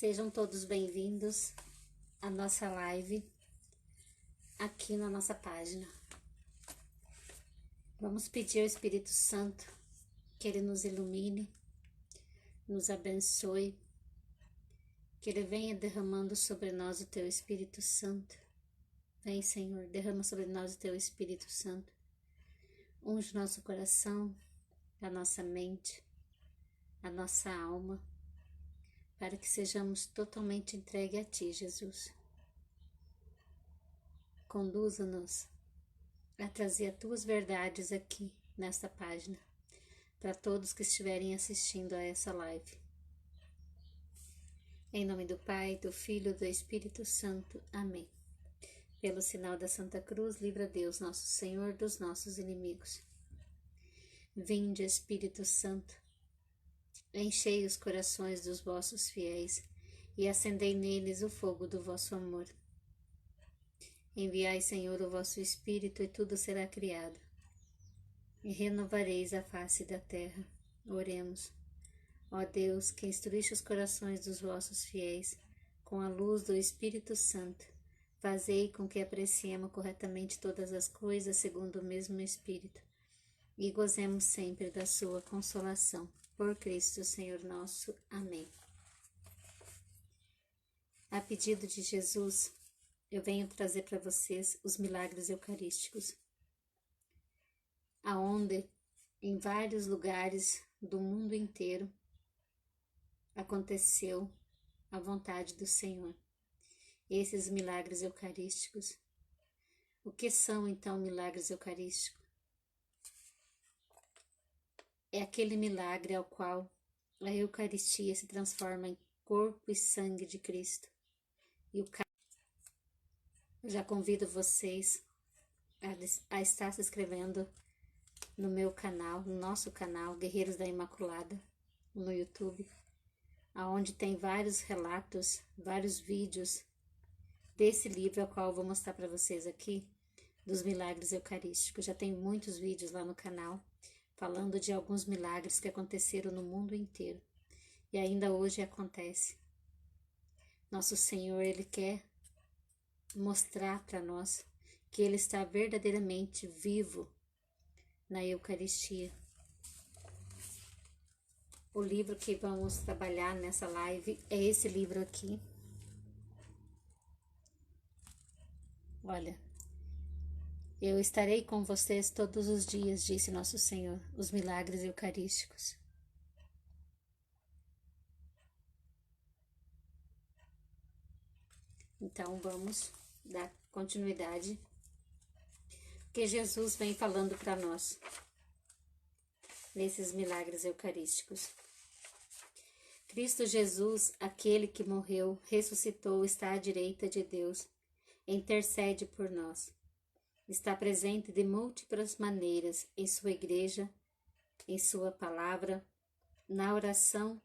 Sejam todos bem-vindos à nossa live aqui na nossa página. Vamos pedir ao Espírito Santo que Ele nos ilumine, nos abençoe, que Ele venha derramando sobre nós o Teu Espírito Santo. Vem, Senhor, derrama sobre nós o Teu Espírito Santo. Unge nosso coração, a nossa mente, a nossa alma, para que sejamos totalmente entregues a Ti, Jesus. Conduza-nos a trazer as Tuas verdades aqui, nesta página, para todos que estiverem assistindo a essa live. Em nome do Pai, do Filho e do Espírito Santo. Amém. Pelo sinal da Santa Cruz, livra Deus, nosso Senhor, dos nossos inimigos. Vinde, Espírito Santo, enchei os corações dos vossos fiéis e acendei neles o fogo do vosso amor. Enviai, Senhor, o vosso Espírito, e tudo será criado, e renovareis a face da terra. Oremos. Ó Deus, que instruíste os corações dos vossos fiéis com a luz do Espírito Santo, fazei com que apreciemos corretamente todas as coisas segundo o mesmo Espírito, e gozemos sempre da sua consolação. Por Cristo, Senhor nosso. Amém. A pedido de Jesus, eu venho trazer para vocês os milagres eucarísticos, aonde em vários lugares do mundo inteiro aconteceu a vontade do Senhor. Esses milagres eucarísticos. O que são então milagres eucarísticos? É aquele milagre ao qual a Eucaristia se transforma em corpo e sangue de Cristo. E eu já convido vocês a estar se inscrevendo no meu canal, no nosso canal Guerreiros da Imaculada, no YouTube, onde tem vários relatos, vários vídeos desse livro, ao qual eu vou mostrar para vocês aqui, dos milagres eucarísticos. Já tem muitos vídeos lá no canal, falando de alguns milagres que aconteceram no mundo inteiro. E ainda hoje acontece. Nosso Senhor, Ele quer mostrar para nós que Ele está verdadeiramente vivo na Eucaristia. O livro que vamos trabalhar nessa live é esse livro aqui. Olha, eu estarei com vocês todos os dias, disse nosso Senhor, os milagres eucarísticos. Então vamos dar continuidade, que Jesus vem falando para nós nesses milagres eucarísticos. Cristo Jesus, aquele que morreu, ressuscitou, está à direita de Deus, intercede por nós. Está presente de múltiplas maneiras em sua igreja, em sua palavra, na oração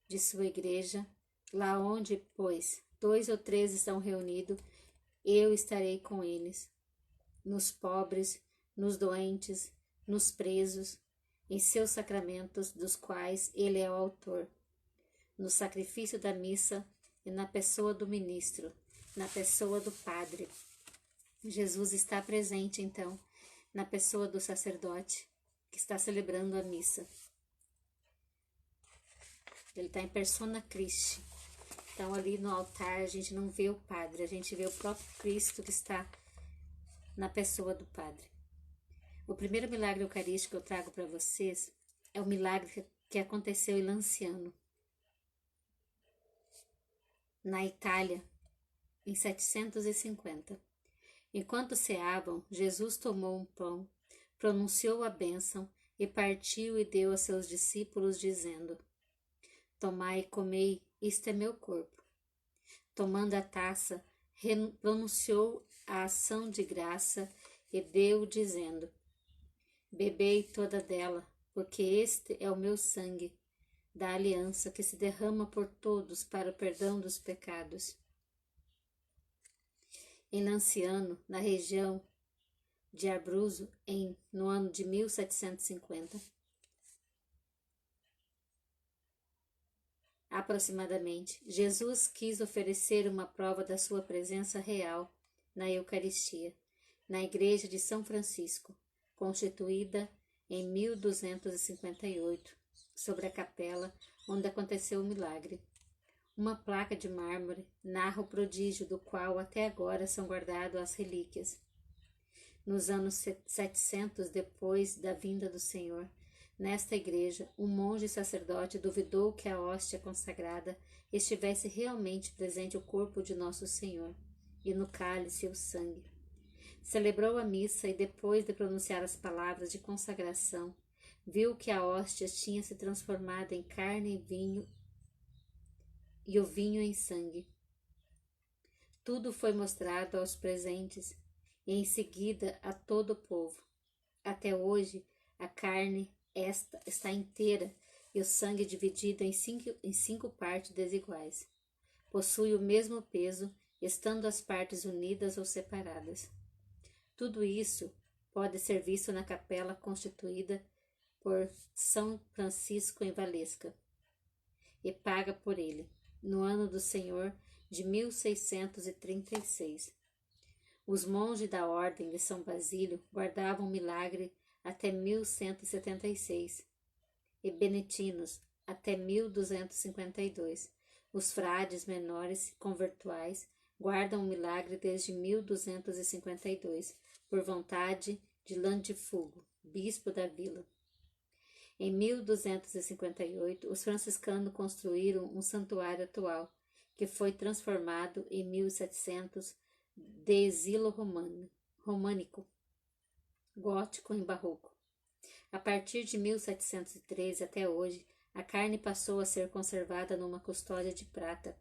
de sua igreja, lá onde, pois, 2 ou 3 estão reunidos, eu estarei com eles, nos pobres, nos doentes, nos presos, em seus sacramentos, dos quais ele é o autor, no sacrifício da missa e na pessoa do ministro, na pessoa do padre. Jesus está presente, então, na pessoa do sacerdote que está celebrando a missa. Ele está em persona Christi. Então, ali no altar, a gente não vê o padre, a gente vê o próprio Cristo que está na pessoa do padre. O primeiro milagre eucarístico que eu trago para vocês é o milagre que aconteceu em Lanciano, na Itália, em 750. Enquanto ceavam, Jesus tomou um pão, pronunciou a bênção e partiu e deu a seus discípulos, dizendo: Tomai e comei, isto é meu corpo. Tomando a taça, pronunciou a ação de graça e deu, dizendo: Bebei toda dela, porque este é o meu sangue, da aliança que se derrama por todos para o perdão dos pecados. Em Lanciano, na região de Abruzzo, no ano de 1750, aproximadamente, Jesus quis oferecer uma prova da sua presença real na Eucaristia, na Igreja de São Francisco, constituída em 1258, sobre a capela onde aconteceu o milagre. Uma placa de mármore narra o prodígio do qual até agora são guardadas as relíquias. Nos anos 700 depois da vinda do Senhor, nesta igreja, um monge sacerdote duvidou que a hóstia consagrada estivesse realmente presente o corpo de Nosso Senhor, e no cálice o sangue. Celebrou a missa e, depois de pronunciar as palavras de consagração, viu que a hóstia tinha se transformado em carne e vinho, e o vinho em sangue. Tudo foi mostrado aos presentes e em seguida a todo o povo. Até hoje, a carne esta está inteira e o sangue dividido em cinco partes desiguais. Possui o mesmo peso, estando as partes unidas ou separadas. Tudo isso pode ser visto na capela constituída por São Francisco em Valesca e paga por ele, no ano do Senhor de 1636. Os monges da Ordem de São Basílio guardavam o milagre até 1176 e beneditinos até 1252. Os frades menores conventuais guardam o milagre desde 1252, por vontade de Landifugo, bispo da vila. Em 1258, os franciscanos construíram um santuário atual, que foi transformado em 1700 de exílio românico, gótico em barroco. A partir de 1713 até hoje, a carne passou a ser conservada numa custódia de prata.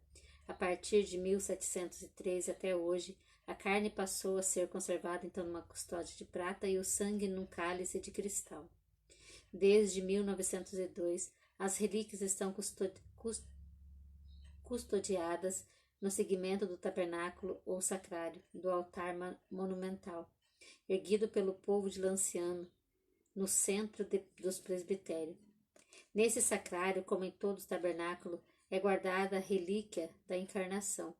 A partir de 1713 até hoje, a carne passou a ser conservada então numa custódia de prata e o sangue num cálice de cristal. Desde 1902, as relíquias estão custodiadas no segmento do tabernáculo ou sacrário, do altar monumental, erguido pelo povo de Lanciano, no centro dos presbitérios. Nesse sacrário, como em todo o tabernáculo, é guardada a relíquia da encarnação.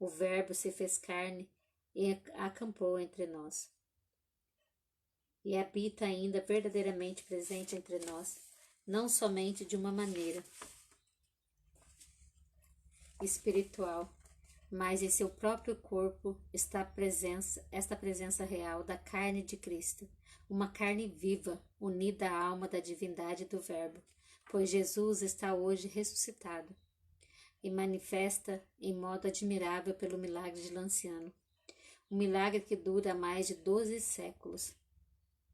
O Verbo se fez carne e acampou entre nós. E habita ainda verdadeiramente presente entre nós, não somente de uma maneira espiritual, mas em seu próprio corpo está esta presença real da carne de Cristo, uma carne viva, unida à alma da divindade do Verbo, pois Jesus está hoje ressuscitado e manifesta em modo admirável pelo milagre de Lanciano, um milagre que dura mais de 12 séculos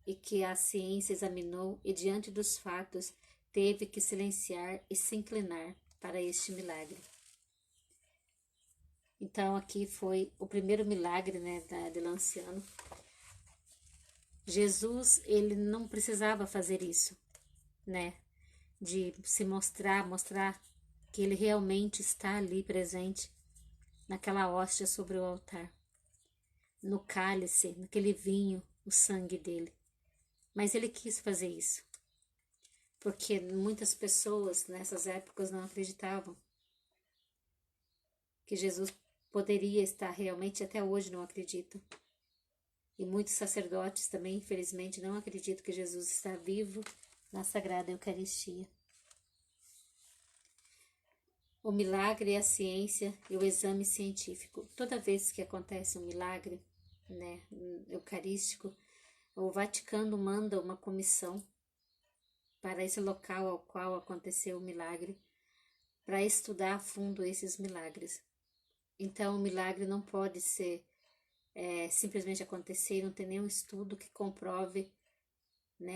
e que a ciência examinou e, diante dos fatos, teve que silenciar e se inclinar para este milagre. Então, aqui foi o primeiro milagre, de Lanciano. Jesus, ele não precisava fazer isso, de se mostrar que ele realmente está ali presente, naquela hóstia sobre o altar, no cálice, naquele vinho, o sangue dele. Mas ele quis fazer isso, porque muitas pessoas nessas épocas não acreditavam que Jesus poderia estar realmente, até hoje não acreditam. E muitos sacerdotes também, infelizmente, não acreditam que Jesus está vivo na Sagrada Eucaristia. O milagre é a ciência e o exame científico. Toda vez que acontece um milagre, eucarístico, o Vaticano manda uma comissão para esse local ao qual aconteceu o milagre, para estudar a fundo esses milagres. Então, o milagre não pode ser simplesmente acontecer, não tem nenhum estudo que comprove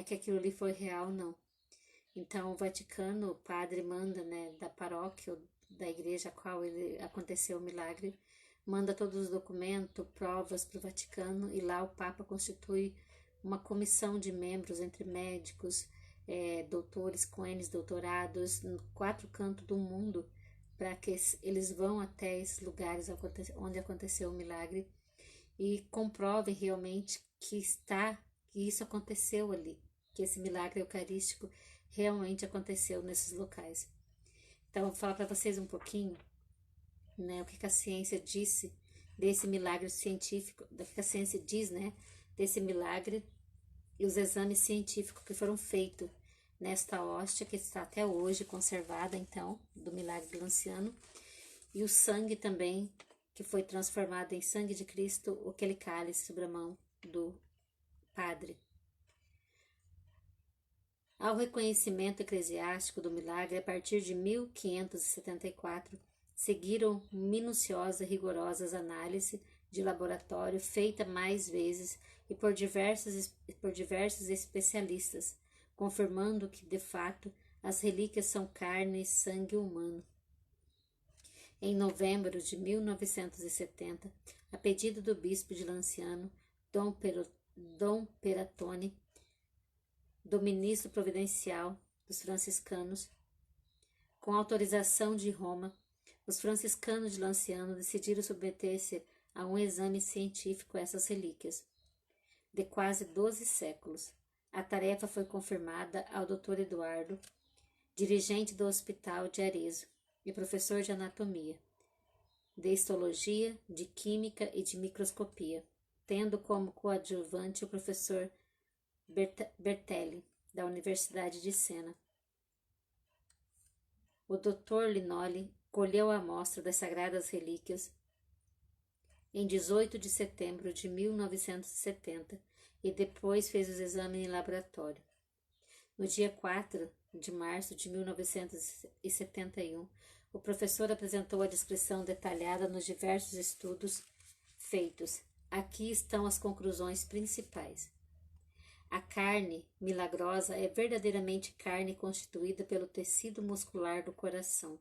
que aquilo ali foi real, não. Então, o Vaticano, o padre manda, da paróquia, ou da igreja a qual aconteceu o milagre, manda todos os documentos, provas para o Vaticano, e lá o Papa constitui uma comissão de membros entre médicos, doutores com N doutorados, em 4 cantos do mundo, para que eles vão até esses lugares onde aconteceu o milagre e comprovem realmente que isso aconteceu ali, que esse milagre eucarístico realmente aconteceu nesses locais. Então, eu vou falar para vocês um pouquinho, né, o que a ciência disse desse milagre científico, o que a ciência diz, né, desse milagre e os exames científicos que foram feitos nesta hóstia que está até hoje conservada, então, do milagre de Lanciano, e o sangue também, que foi transformado em sangue de Cristo, aquele cálice sobre a mão do padre. Ao reconhecimento eclesiástico do milagre, a partir de 1574, seguiram minuciosa e rigorosas análises de laboratório feita mais vezes e por diversos especialistas, confirmando que, de fato, as relíquias são carne e sangue humano. Em novembro de 1970, a pedido do bispo de Lanciano, Dom Peratone, do ministro providencial dos franciscanos, com autorização de Roma, os franciscanos de Lanciano decidiram submeter-se a um exame científico essas relíquias. De quase 12 séculos, a tarefa foi confirmada ao Dr. Eduardo, dirigente do Hospital de Arezzo e professor de anatomia, de histologia, de química e de microscopia, tendo como coadjuvante o professor Bertelli, da Universidade de Siena. O Dr. Linoli colheu a amostra das sagradas relíquias em 18 de setembro de 1970 e depois fez os exames em laboratório. No dia 4 de março de 1971, o professor apresentou a descrição detalhada nos diversos estudos feitos. Aqui estão as conclusões principais. A carne milagrosa é verdadeiramente carne constituída pelo tecido muscular do coração.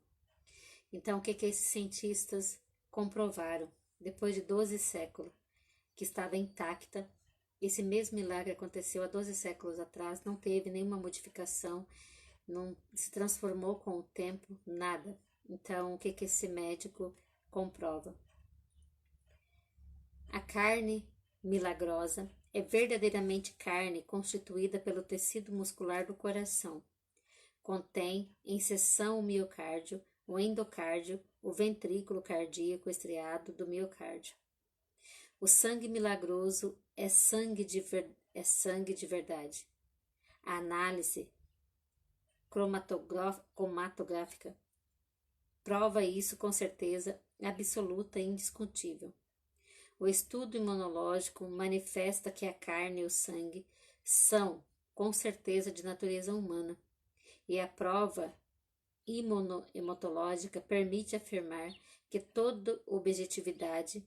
Então, o que esses cientistas comprovaram? Depois de 12 séculos, que estava intacta, esse mesmo milagre aconteceu há 12 séculos atrás, não teve nenhuma modificação, não se transformou com o tempo, nada. Então, o que esse médico comprova? A carne milagrosa é verdadeiramente carne constituída pelo tecido muscular do coração. Contém em seção o miocárdio, o endocárdio, o ventrículo cardíaco estriado do miocárdio. O sangue milagroso é sangue de verdade. A análise cromatográfica prova isso com certeza absoluta e indiscutível. O estudo imunológico manifesta que a carne e o sangue são, com certeza, de natureza humana, e a prova hematológica permite afirmar que toda objetividade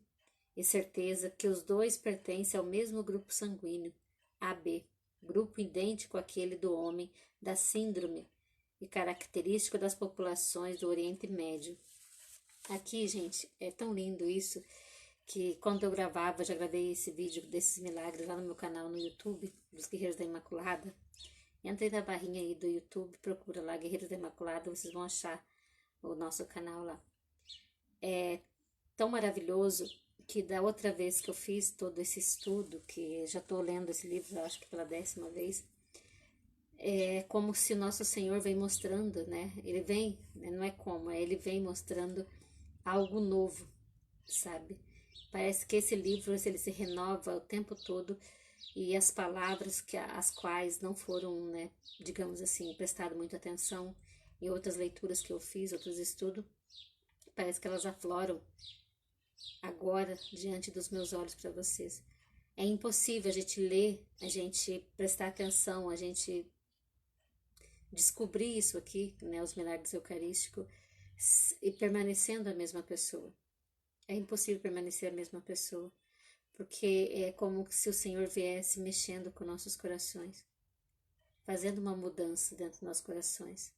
e certeza que os dois pertencem ao mesmo grupo sanguíneo, AB, grupo idêntico àquele do homem da síndrome e característico das populações do Oriente Médio. Aqui, gente, é tão lindo isso, que quando eu gravava, já gravei esse vídeo desses milagres lá no meu canal no YouTube, dos Guerreiros da Imaculada. Entrei na barrinha aí do YouTube, procura lá Guerreiros da Imaculada, vocês vão achar o nosso canal lá. É tão maravilhoso que da outra vez que eu fiz todo esse estudo, que já estou lendo esse livro, acho que pela 10ª vez, é como se o nosso Senhor vem mostrando, né? Ele vem, não é como, ele vem mostrando algo novo, sabe? Parece que esse livro ele se renova o tempo todo e as palavras as quais não foram, né, digamos assim, prestado muita atenção em outras leituras que eu fiz, outros estudos, parece que elas afloram agora diante dos meus olhos para vocês. É impossível a gente ler, a gente prestar atenção, a gente descobrir isso aqui, né, os milagres eucarísticos, e permanecendo a mesma pessoa. É impossível permanecer a mesma pessoa, porque é como se o Senhor viesse mexendo com nossos corações, fazendo uma mudança dentro dos nossos corações.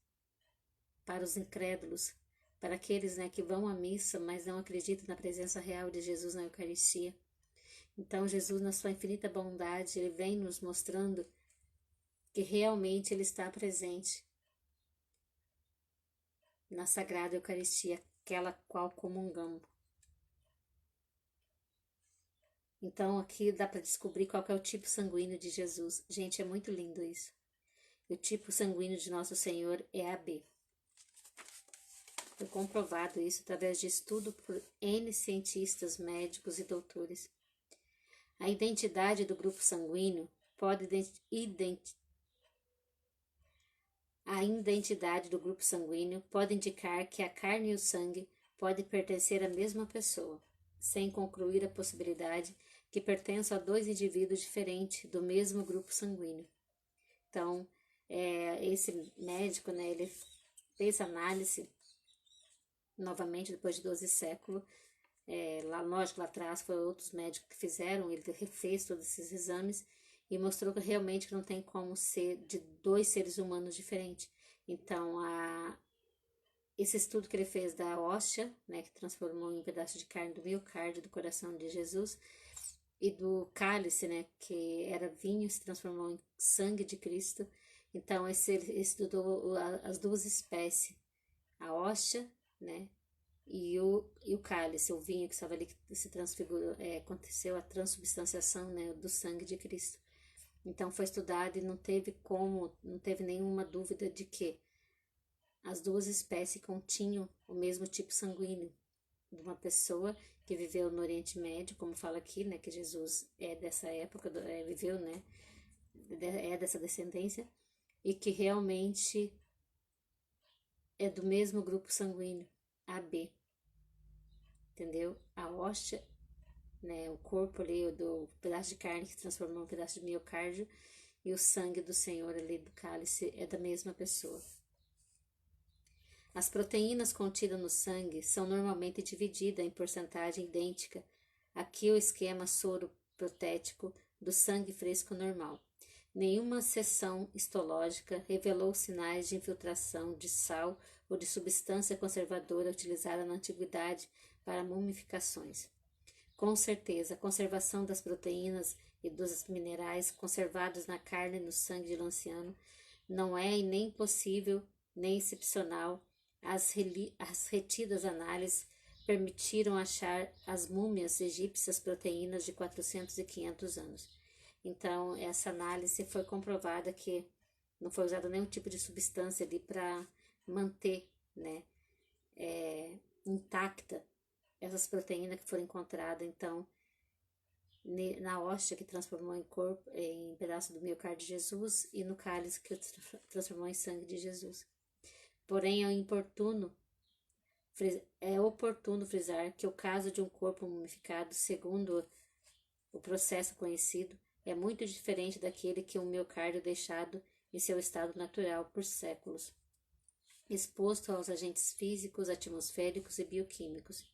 Para os incrédulos, para aqueles, né, que vão à missa, mas não acreditam na presença real de Jesus na Eucaristia. Então, Jesus, na sua infinita bondade, ele vem nos mostrando que realmente ele está presente na Sagrada Eucaristia, aquela qual comungamos. Então, aqui dá para descobrir qual que é o tipo sanguíneo de Jesus. Gente, é muito lindo isso. O tipo sanguíneo de Nosso Senhor é AB. Foi comprovado isso através de estudo por N cientistas, médicos e doutores. A identidade do grupo sanguíneo pode A identidade do grupo sanguíneo pode indicar que a carne e o sangue podem pertencer à mesma pessoa, sem concluir a possibilidade que pertençam a dois indivíduos diferentes do mesmo grupo sanguíneo. Então, esse médico, né, ele fez análise novamente depois de 12 séculos. Lógico, lá atrás foram outros médicos que fizeram, ele refez todos esses exames e mostrou que realmente não tem como ser de dois seres humanos diferentes. Então, esse estudo que ele fez da hóstia, né, que transformou em um pedaço de carne do miocárdio do coração de Jesus, e do cálice, né, que era vinho, se transformou em sangue de Cristo. Então, ele estudou as duas espécies, a hóstia, né, e o cálice, o vinho que estava ali, que se transfigurou, aconteceu a transubstanciação, né, do sangue de Cristo. Então foi estudado e não teve nenhuma dúvida de que as duas espécies continham o mesmo tipo sanguíneo de uma pessoa que viveu no Oriente Médio, como fala aqui, né, que Jesus é dessa época, viveu, né, é dessa descendência, e que realmente é do mesmo grupo sanguíneo, AB, entendeu? A hóstia, né, o corpo ali do pedaço de carne que se transformou em um pedaço de miocárdio, e o sangue do Senhor ali do cálice é da mesma pessoa. As proteínas contidas no sangue são normalmente divididas em porcentagem idêntica aqui o esquema soro-protético do sangue fresco normal. Nenhuma seção histológica revelou sinais de infiltração de sal ou de substância conservadora utilizada na antiguidade para mumificações. Com certeza, a conservação das proteínas e dos minerais conservados na carne e no sangue de Lanciano não é nem possível nem excepcional. As retidas análises permitiram achar as múmias egípcias proteínas de 400 e 500 anos. Então, essa análise foi comprovada que não foi usado nenhum tipo de substância ali para manter, né, intacta essas proteínas que foram encontradas, então, na hóstia que transformou em pedaço do miocárdio de Jesus e no cálice que transformou em sangue de Jesus. Porém, é oportuno frisar que o caso de um corpo mumificado, segundo o processo conhecido, é muito diferente daquele que um miocárdio deixado em seu estado natural por séculos, exposto aos agentes físicos, atmosféricos e bioquímicos.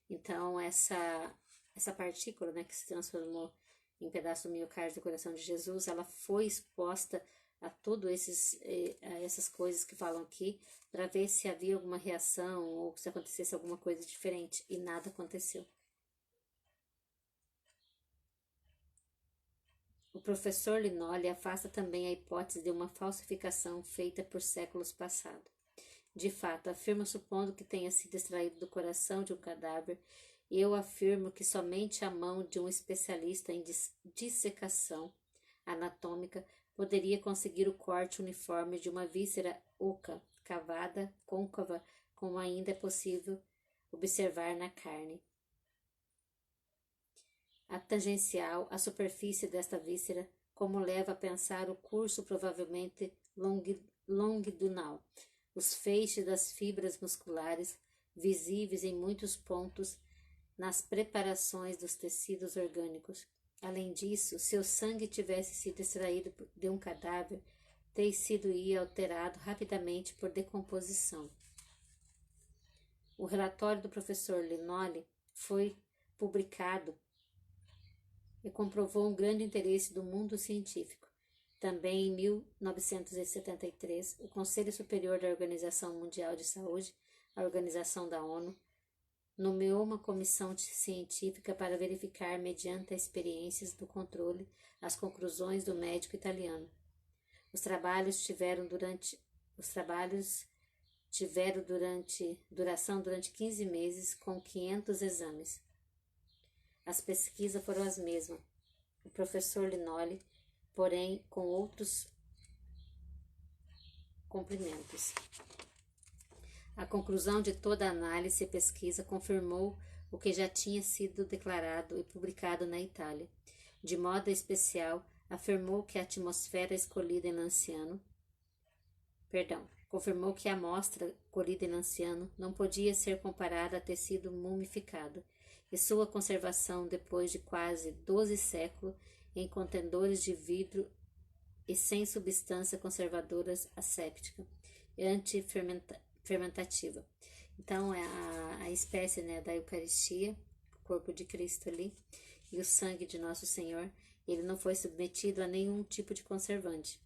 Então, essa partícula, né, que se transformou em pedaço do miocárdio do coração de Jesus, ela foi exposta a essas coisas que falam aqui, para ver se havia alguma reação ou se acontecesse alguma coisa diferente, e nada aconteceu. O professor Linoli afasta também a hipótese de uma falsificação feita por séculos passados. De fato, afirma supondo que tenha sido extraído do coração de um cadáver, e eu afirmo que somente a mão de um especialista em dissecação anatômica poderia conseguir o corte uniforme de uma víscera oca, cavada, côncava, como ainda é possível observar na carne. A tangencial, a superfície desta víscera, como leva a pensar o curso provavelmente longitudinal, os feixes das fibras musculares, visíveis em muitos pontos nas preparações dos tecidos orgânicos. Além disso, se o sangue tivesse sido extraído de um cadáver, tecido ia alterado rapidamente por decomposição. O relatório do professor Linoli foi publicado e comprovou um grande interesse do mundo científico. Também em 1973, o Conselho Superior da Organização Mundial de Saúde, a Organização da ONU, nomeou uma comissão científica para verificar, mediante as experiências do controle, as conclusões do médico italiano. Os trabalhos tiveram duração durante 15 meses, com 500 exames. As pesquisas foram as mesmas. O professor Linoli, porém, com outros cumprimentos. A conclusão de toda a análise e pesquisa confirmou o que já tinha sido declarado e publicado na Itália. De modo especial, afirmou que a atmosfera escolhida em Lanciano, confirmou que a amostra colhida em Lanciano não podia ser comparada a tecido mumificado, e sua conservação depois de quase 12 séculos em contendores de vidro e sem substância conservadora asséptica e antifermentativa. Então, é a espécie, né, da Eucaristia, o corpo de Cristo ali, e o sangue de Nosso Senhor, ele não foi submetido a nenhum tipo de conservante.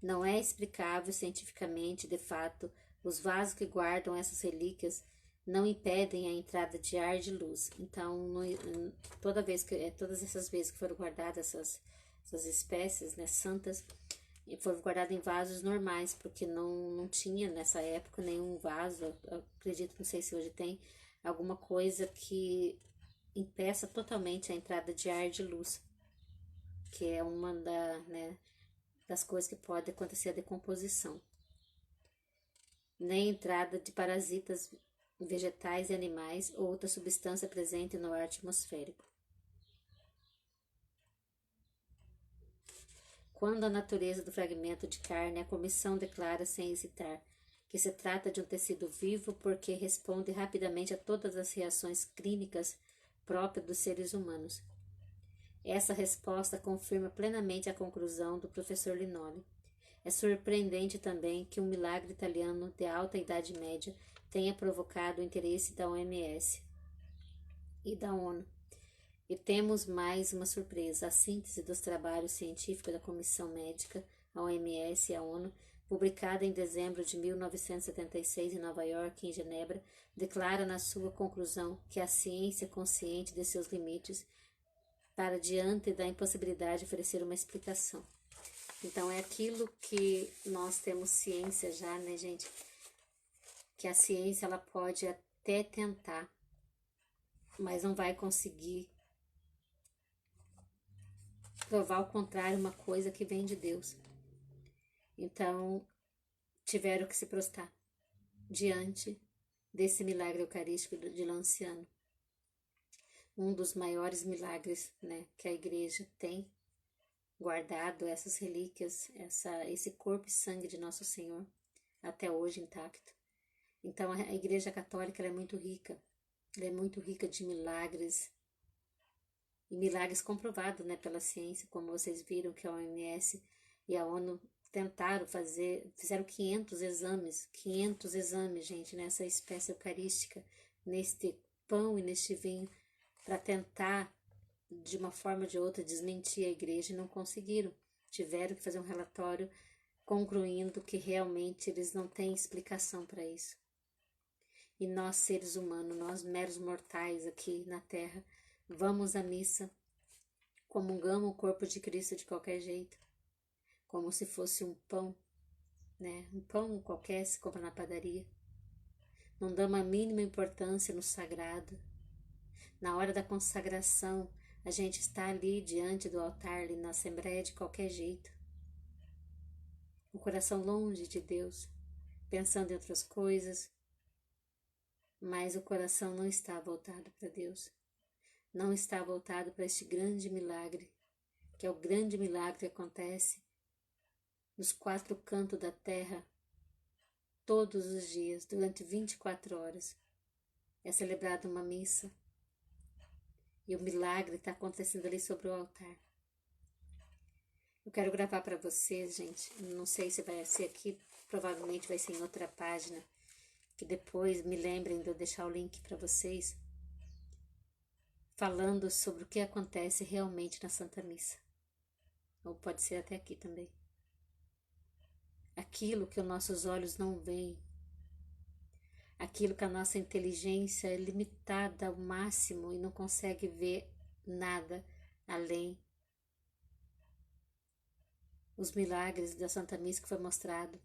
Não é explicável cientificamente, de fato, os vasos que guardam essas relíquias não impedem a entrada de ar e de luz. Então, todas essas vezes que foram guardadas essas espécies, né, santas, foram guardadas em vasos normais, porque não tinha nessa época nenhum vaso, eu acredito, não sei se hoje tem, alguma coisa que impeça totalmente a entrada de ar e de luz, que é uma das coisas que pode acontecer a decomposição. Nem entrada de parasitas vegetais e animais ou outra substância presente no ar atmosférico. Quando a natureza do fragmento de carne, a comissão declara sem hesitar que se trata de um tecido vivo porque responde rapidamente a todas as reações clínicas próprias dos seres humanos. Essa resposta confirma plenamente a conclusão do professor Linoli. É surpreendente também que um milagre italiano de alta Idade Média tenha provocado o interesse da OMS e da ONU. E temos mais uma surpresa: a síntese dos trabalhos científicos da Comissão Médica, a OMS e a ONU, publicada em dezembro de 1976 em Nova York e em Genebra, declara na sua conclusão que a ciência, consciente de seus limites, para diante da impossibilidade de oferecer uma explicação. Então, é aquilo que nós temos ciência já, né, gente? Que a ciência, ela pode até tentar, mas não vai conseguir provar o contrário, uma coisa que vem de Deus. Então, tiveram que se prostrar diante desse milagre eucarístico de Lanciano. Um dos maiores milagres, né, que a igreja tem guardado, essas relíquias, esse corpo e sangue de Nosso Senhor, até hoje intacto. Então, a igreja católica, ela é muito rica. Ela é muito rica de milagres, e milagres comprovados, né, pela ciência, como vocês viram que a OMS e a ONU fizeram 500 exames, gente, nessa espécie eucarística, neste pão e neste vinho, para tentar, de uma forma ou de outra, desmentir a igreja, e não conseguiram. Tiveram que fazer um relatório concluindo que realmente eles não têm explicação para isso. E nós, seres humanos, nós meros mortais aqui na Terra, vamos à missa, comungamos o corpo de Cristo de qualquer jeito, como se fosse um pão, né? Um pão qualquer se compra na padaria. Não damos a mínima importância no sagrado. Na hora da consagração, a gente está ali diante do altar, ali na Assembleia, de qualquer jeito. O coração longe de Deus, pensando em outras coisas, mas o coração não está voltado para Deus. Não está voltado para este grande milagre, que é o grande milagre que acontece nos 4 cantos da terra, todos os dias, durante 24 horas. É celebrada uma missa, e o milagre está acontecendo ali sobre o altar. Eu quero gravar para vocês, gente, não sei se vai ser aqui, provavelmente vai ser em outra página, que depois me lembrem de eu deixar o link para vocês, falando sobre o que acontece realmente na Santa Missa. Ou pode ser até aqui também. Aquilo que os nossos olhos não veem, aquilo que a nossa inteligência é limitada ao máximo e não consegue ver nada além. Os milagres da Santa Missa que foi mostrado.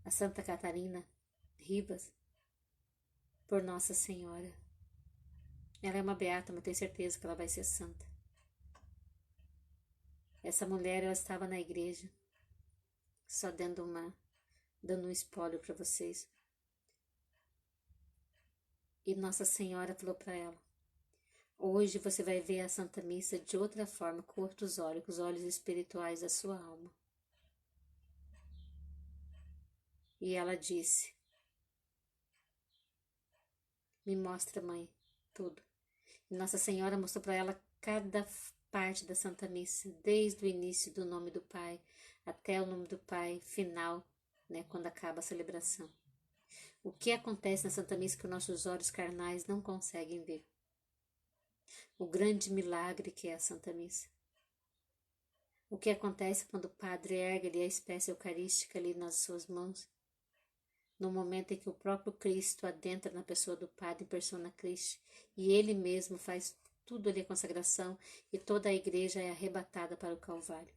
A Santa Catarina Ribas, por Nossa Senhora. Ela é uma beata, mas tenho certeza que ela vai ser santa. Essa mulher, ela estava na igreja, só dando um spoiler para vocês. E Nossa Senhora falou para ela: hoje você vai ver a Santa Missa de outra forma, com outros olhos, com os olhos espirituais da sua alma. E ela disse: me mostra, mãe, tudo. E Nossa Senhora mostrou para ela cada parte da Santa Missa, desde o início do nome do Pai até o nome do Pai final, né, quando acaba a celebração. O que acontece na Santa Missa que os nossos olhos carnais não conseguem ver. O grande milagre que é a Santa Missa. O que acontece quando o Padre ergue ali a espécie eucarística ali nas suas mãos, no momento em que o próprio Cristo adentra na pessoa do Padre em persona Christi, e Ele mesmo faz tudo ali a consagração, e toda a igreja é arrebatada para o Calvário.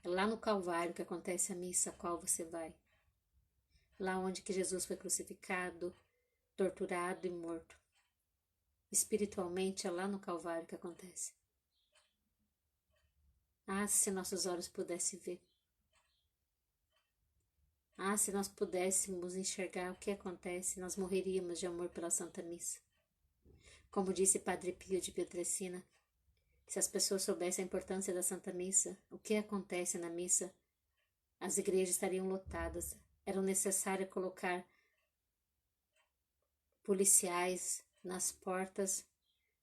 É lá no Calvário que acontece a missa a qual você vai. Lá onde que Jesus foi crucificado, torturado e morto. Espiritualmente é lá no Calvário que acontece. Ah, se nossos olhos pudessem ver. Ah, se nós pudéssemos enxergar o que acontece, nós morreríamos de amor pela Santa Missa. Como disse Padre Pio de Pietrelcina, se as pessoas soubessem a importância da Santa Missa, o que acontece na missa, as igrejas estariam lotadas. Era necessário colocar policiais nas portas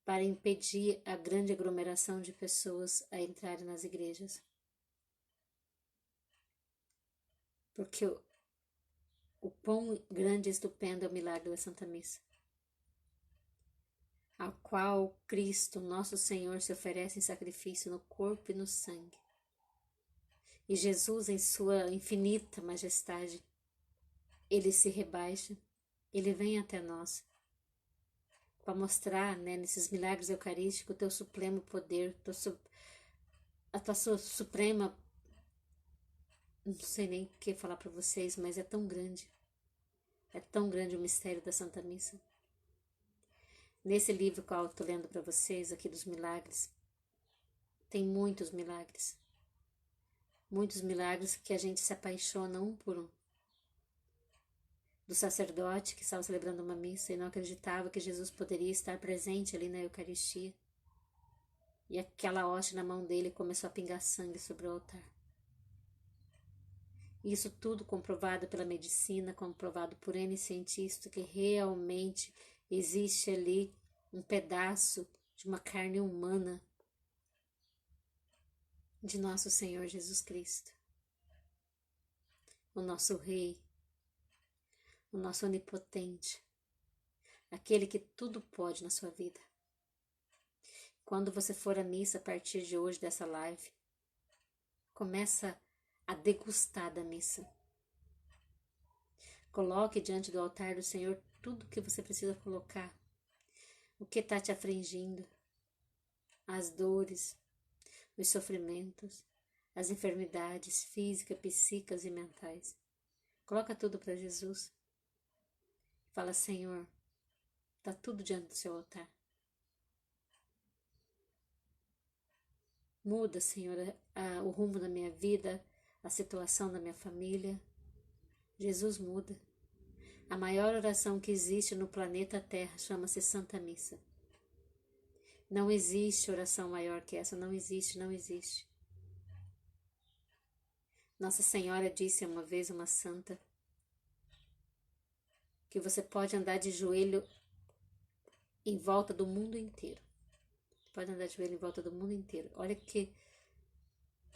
para impedir a grande aglomeração de pessoas a entrarem nas igrejas. Porque o pão grande e estupendo é o milagre da Santa Missa, a qual Cristo, nosso Senhor, se oferece em sacrifício no corpo e no sangue. E Jesus, em sua infinita majestade, Ele se rebaixa, Ele vem até nós, para mostrar, né, nesses milagres eucarísticos, o teu supremo poder, a tua suprema, não sei nem o que falar para vocês, mas é tão grande o mistério da Santa Missa. Nesse livro que eu estou lendo para vocês, aqui dos milagres, tem muitos milagres que a gente se apaixona um por um. Do sacerdote que estava celebrando uma missa e não acreditava que Jesus poderia estar presente ali na Eucaristia. E aquela hóstia na mão dele começou a pingar sangue sobre o altar. Isso tudo comprovado pela medicina, comprovado por N cientistas, que realmente existe ali um pedaço de uma carne humana de nosso Senhor Jesus Cristo. O nosso Rei, o nosso onipotente, aquele que tudo pode na sua vida. Quando você for à missa a partir de hoje dessa live, começa a degustar da missa. Coloque diante do altar do Senhor tudo que você precisa colocar. O que está te afligindo, as dores, os sofrimentos, as enfermidades físicas, psíquicas e mentais. Coloca tudo para Jesus. Fala: Senhor, está tudo diante do seu altar. Muda, Senhor, o rumo da minha vida, a situação da minha família. Jesus, muda. A maior oração que existe no planeta Terra chama-se Santa Missa. Não existe oração maior que essa, não existe, não existe. Nossa Senhora disse uma vez, uma santa, que você pode andar de joelho em volta do mundo inteiro. Pode andar de joelho em volta do mundo inteiro. Olha que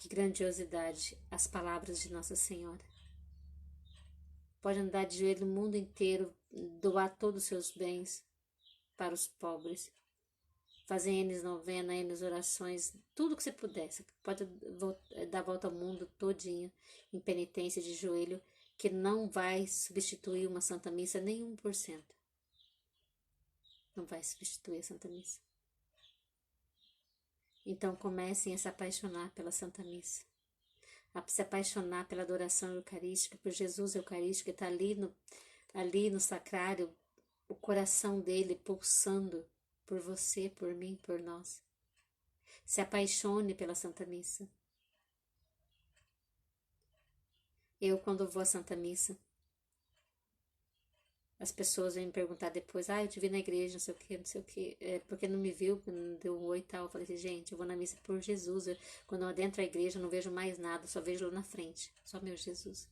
grandiosidade as palavras de Nossa Senhora. Pode andar de joelho no mundo inteiro, doar todos os seus bens para os pobres, fazer N novena, N orações, tudo que você puder. Você pode dar a volta ao mundo todinho em penitência de joelho, que não vai substituir uma Santa Missa nem 1%. Não vai substituir a Santa Missa. Então comecem a se apaixonar pela Santa Missa, a se apaixonar pela adoração eucarística, por Jesus eucarístico, que está ali no sacrário, o coração dele pulsando por você, por mim, por nós. Se apaixone pela Santa Missa. Eu, quando vou à Santa Missa, as pessoas vêm me perguntar depois, eu te vi na igreja, não sei o que, não sei o que, porque não me viu, não deu um oi e tal. Eu falei assim, gente, eu vou na missa por Jesus. Quando eu adentro a igreja, eu não vejo mais nada, só vejo lá na frente, só meu Jesus.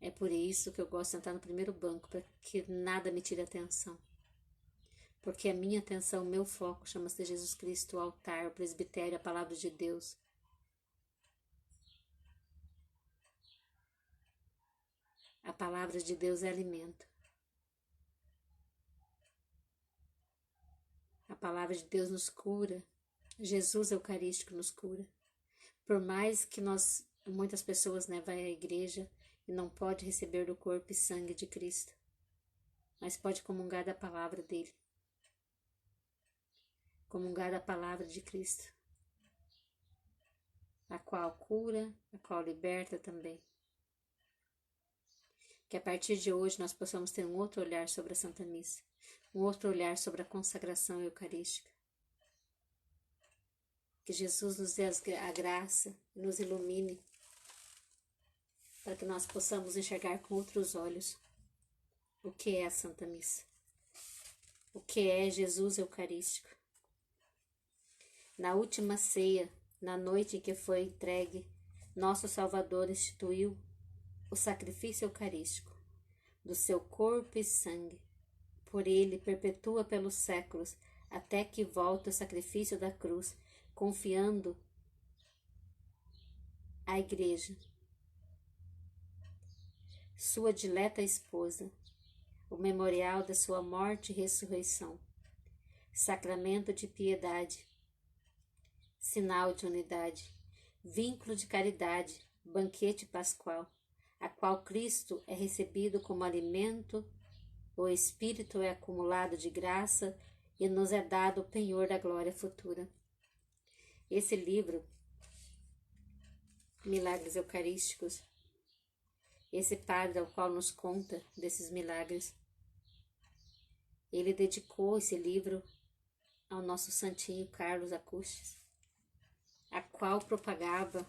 É por isso que eu gosto de sentar no primeiro banco, para que nada me tire a atenção. Porque a minha atenção, o meu foco chama-se Jesus Cristo, o altar, o presbitério, a palavra de Deus. A palavra de Deus é alimento. A palavra de Deus nos cura. Jesus Eucarístico nos cura. Por mais que muitas pessoas, vai à igreja e não pode receber do corpo e sangue de Cristo, mas pode comungar da palavra dele. Comungar da palavra de Cristo, a qual cura, a qual liberta também. Que a partir de hoje nós possamos ter um outro olhar sobre a Santa Missa, um outro olhar sobre a consagração eucarística. Que Jesus nos dê a graça, nos ilumine, para que nós possamos enxergar com outros olhos o que é a Santa Missa, o que é Jesus Eucarístico. Na última ceia, na noite em que foi entregue, nosso Salvador instituiu o sacrifício eucarístico do seu corpo e sangue. Por ele perpetua pelos séculos, até que volte o sacrifício da cruz, confiando à Igreja, sua dileta esposa, o memorial da sua morte e ressurreição, sacramento de piedade, sinal de unidade, vínculo de caridade, banquete pascual, a qual Cristo é recebido como alimento, o Espírito é acumulado de graça e nos é dado o penhor da glória futura. Esse livro, Milagres Eucarísticos, esse padre ao qual nos conta desses milagres, ele dedicou esse livro ao nosso santinho Carlos Acutis, a qual propagava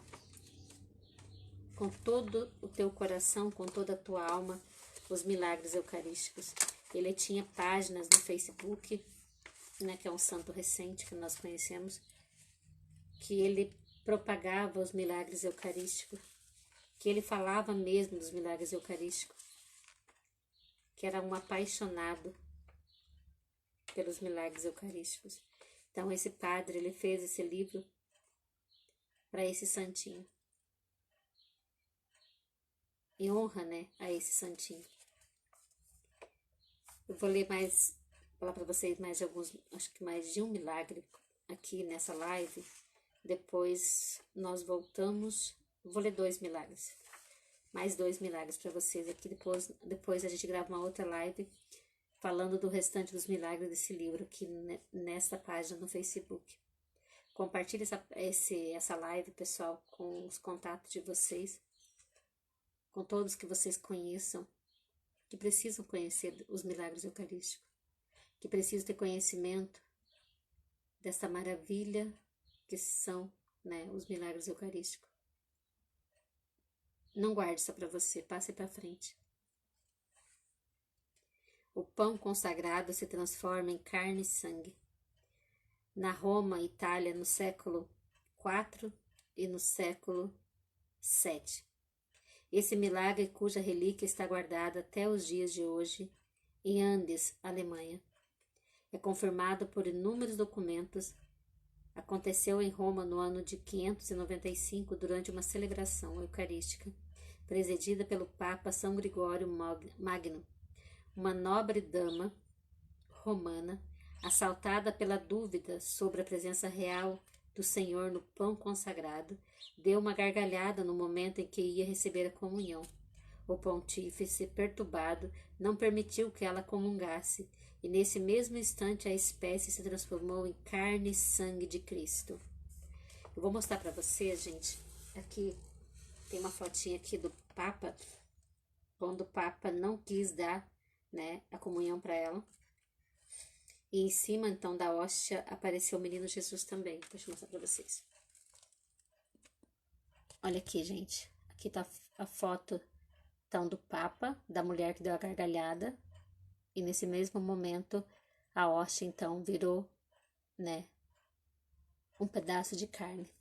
com todo o teu coração, com toda a tua alma, os milagres eucarísticos. Ele tinha páginas no Facebook, que é um santo recente que nós conhecemos, que ele propagava os milagres eucarísticos, que ele falava mesmo dos milagres eucarísticos, que era um apaixonado pelos milagres eucarísticos. Então esse padre, ele fez esse livro para esse santinho, em honra, a esse santinho. Eu vou ler falar para vocês mais de alguns, acho que mais de um milagre aqui nessa live. Depois nós voltamos, vou ler 2 milagres, mais 2 milagres para vocês aqui. Depois a gente grava uma outra live falando do restante dos milagres desse livro aqui nesta página no Facebook. Compartilhe essa live, pessoal, com os contatos de vocês, com todos que vocês conheçam, que precisam conhecer os milagres eucarísticos, que precisam ter conhecimento dessa maravilha que são, os milagres eucarísticos. Não guarde só para você, passe para frente. O pão consagrado se transforma em carne e sangue. Na Roma, Itália, no século IV e no século VII. Esse milagre, cuja relíquia está guardada até os dias de hoje, em Andes, Alemanha, é confirmado por inúmeros documentos. Aconteceu em Roma no ano de 595, durante uma celebração eucarística, presidida pelo Papa São Gregório Magno. Uma nobre dama romana, assaltada pela dúvida sobre a presença real do Senhor no pão consagrado, deu uma gargalhada no momento em que ia receber a comunhão. O pontífice, perturbado, não permitiu que ela comungasse, e nesse mesmo instante a espécie se transformou em carne e sangue de Cristo. Eu vou mostrar para vocês, gente, aqui tem uma fotinha aqui do Papa, quando o Papa não quis dar, a comunhão para ela. E em cima, então, da hóstia apareceu o menino Jesus também. Deixa eu mostrar para vocês. Olha aqui, gente. Aqui tá a foto, então, do Papa, da mulher que deu a gargalhada. E nesse mesmo momento, a hóstia, então, virou, né, um pedaço de carne.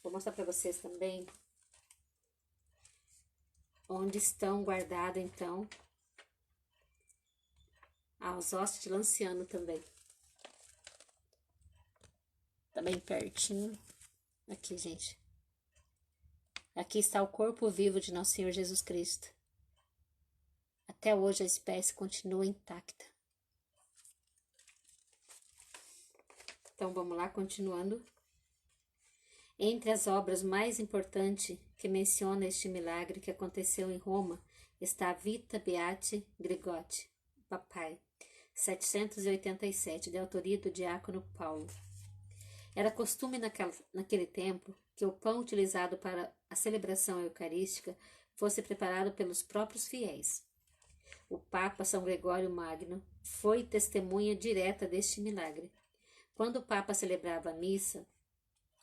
Vou mostrar para vocês também onde estão guardados, então, as hóstias de Lanciano também. Tá bem pertinho. Aqui, gente. Aqui está o corpo vivo de nosso Senhor Jesus Cristo. Até hoje a espécie continua intacta. Então, vamos lá, continuando. Entre as obras mais importantes que menciona este milagre que aconteceu em Roma, está a Vita Beati Grigotti, Papai, 787, de autoria do diácono Paulo. Era costume naquele tempo que o pão utilizado para a celebração eucarística fosse preparado pelos próprios fiéis. O Papa São Gregório Magno foi testemunha direta deste milagre. Quando o Papa celebrava a missa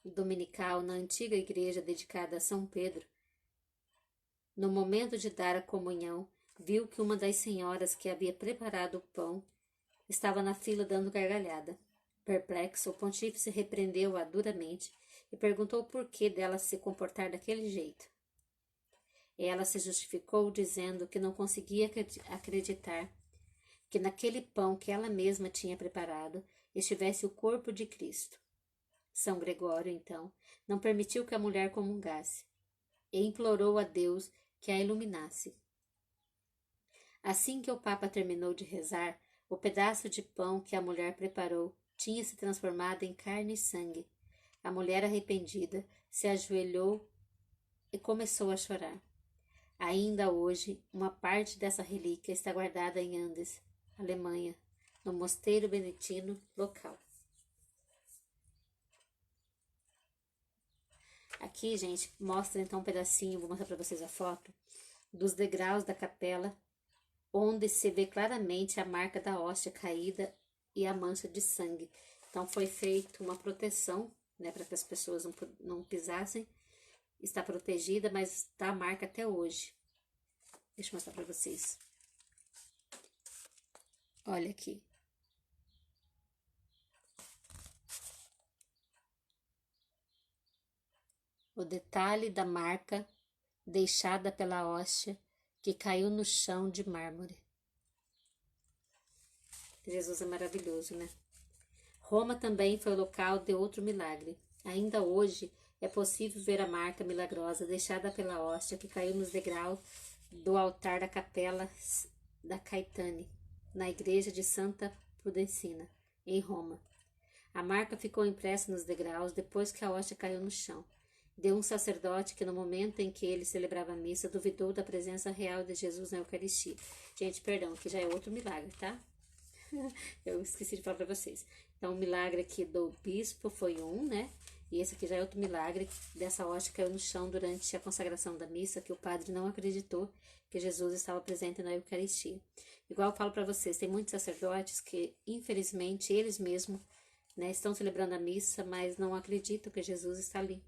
dominical na antiga igreja dedicada a São Pedro, no momento de dar a comunhão, viu que uma das senhoras que havia preparado o pão estava na fila dando gargalhada. Perplexo, o pontífice repreendeu-a duramente e perguntou o porquê dela se comportar daquele jeito. Ela se justificou dizendo que não conseguia acreditar que naquele pão que ela mesma tinha preparado estivesse o corpo de Cristo. São Gregório, então, não permitiu que a mulher comungasse e implorou a Deus que a iluminasse. Assim que o Papa terminou de rezar, o pedaço de pão que a mulher preparou tinha se transformado em carne e sangue. A mulher, arrependida, se ajoelhou e começou a chorar. Ainda hoje, uma parte dessa relíquia está guardada em Andes, Alemanha, no mosteiro beneditino local. Aqui, gente, mostra então um pedacinho, vou mostrar para vocês a foto, dos degraus da capela, onde se vê claramente a marca da hóstia caída e a mancha de sangue. Então, foi feita uma proteção, né, para que as pessoas não pisassem. Está protegida, mas está a marca até hoje. Deixa eu mostrar para vocês. Olha aqui. O detalhe da marca deixada pela hóstia que caiu no chão de mármore. Jesus é maravilhoso, né? Roma também foi o local de outro milagre. Ainda hoje é possível ver a marca milagrosa deixada pela hóstia que caiu nos degraus do altar da capela da Caetane, na igreja de Santa Prudencina, em Roma. A marca ficou impressa nos degraus depois que a hóstia caiu no chão. De um sacerdote que no momento em que ele celebrava a missa duvidou da presença real de Jesus na Eucaristia. Gente, perdão, que já é outro milagre, tá? Eu esqueci de falar para vocês. Então, o milagre aqui do bispo foi um, né? E esse aqui já é outro milagre dessa hóstia que caiu no chão durante a consagração da missa, que o padre não acreditou que Jesus estava presente na Eucaristia. Igual eu falo para vocês, tem muitos sacerdotes que, infelizmente, eles mesmos, né, estão celebrando a missa, mas não acreditam que Jesus está ali.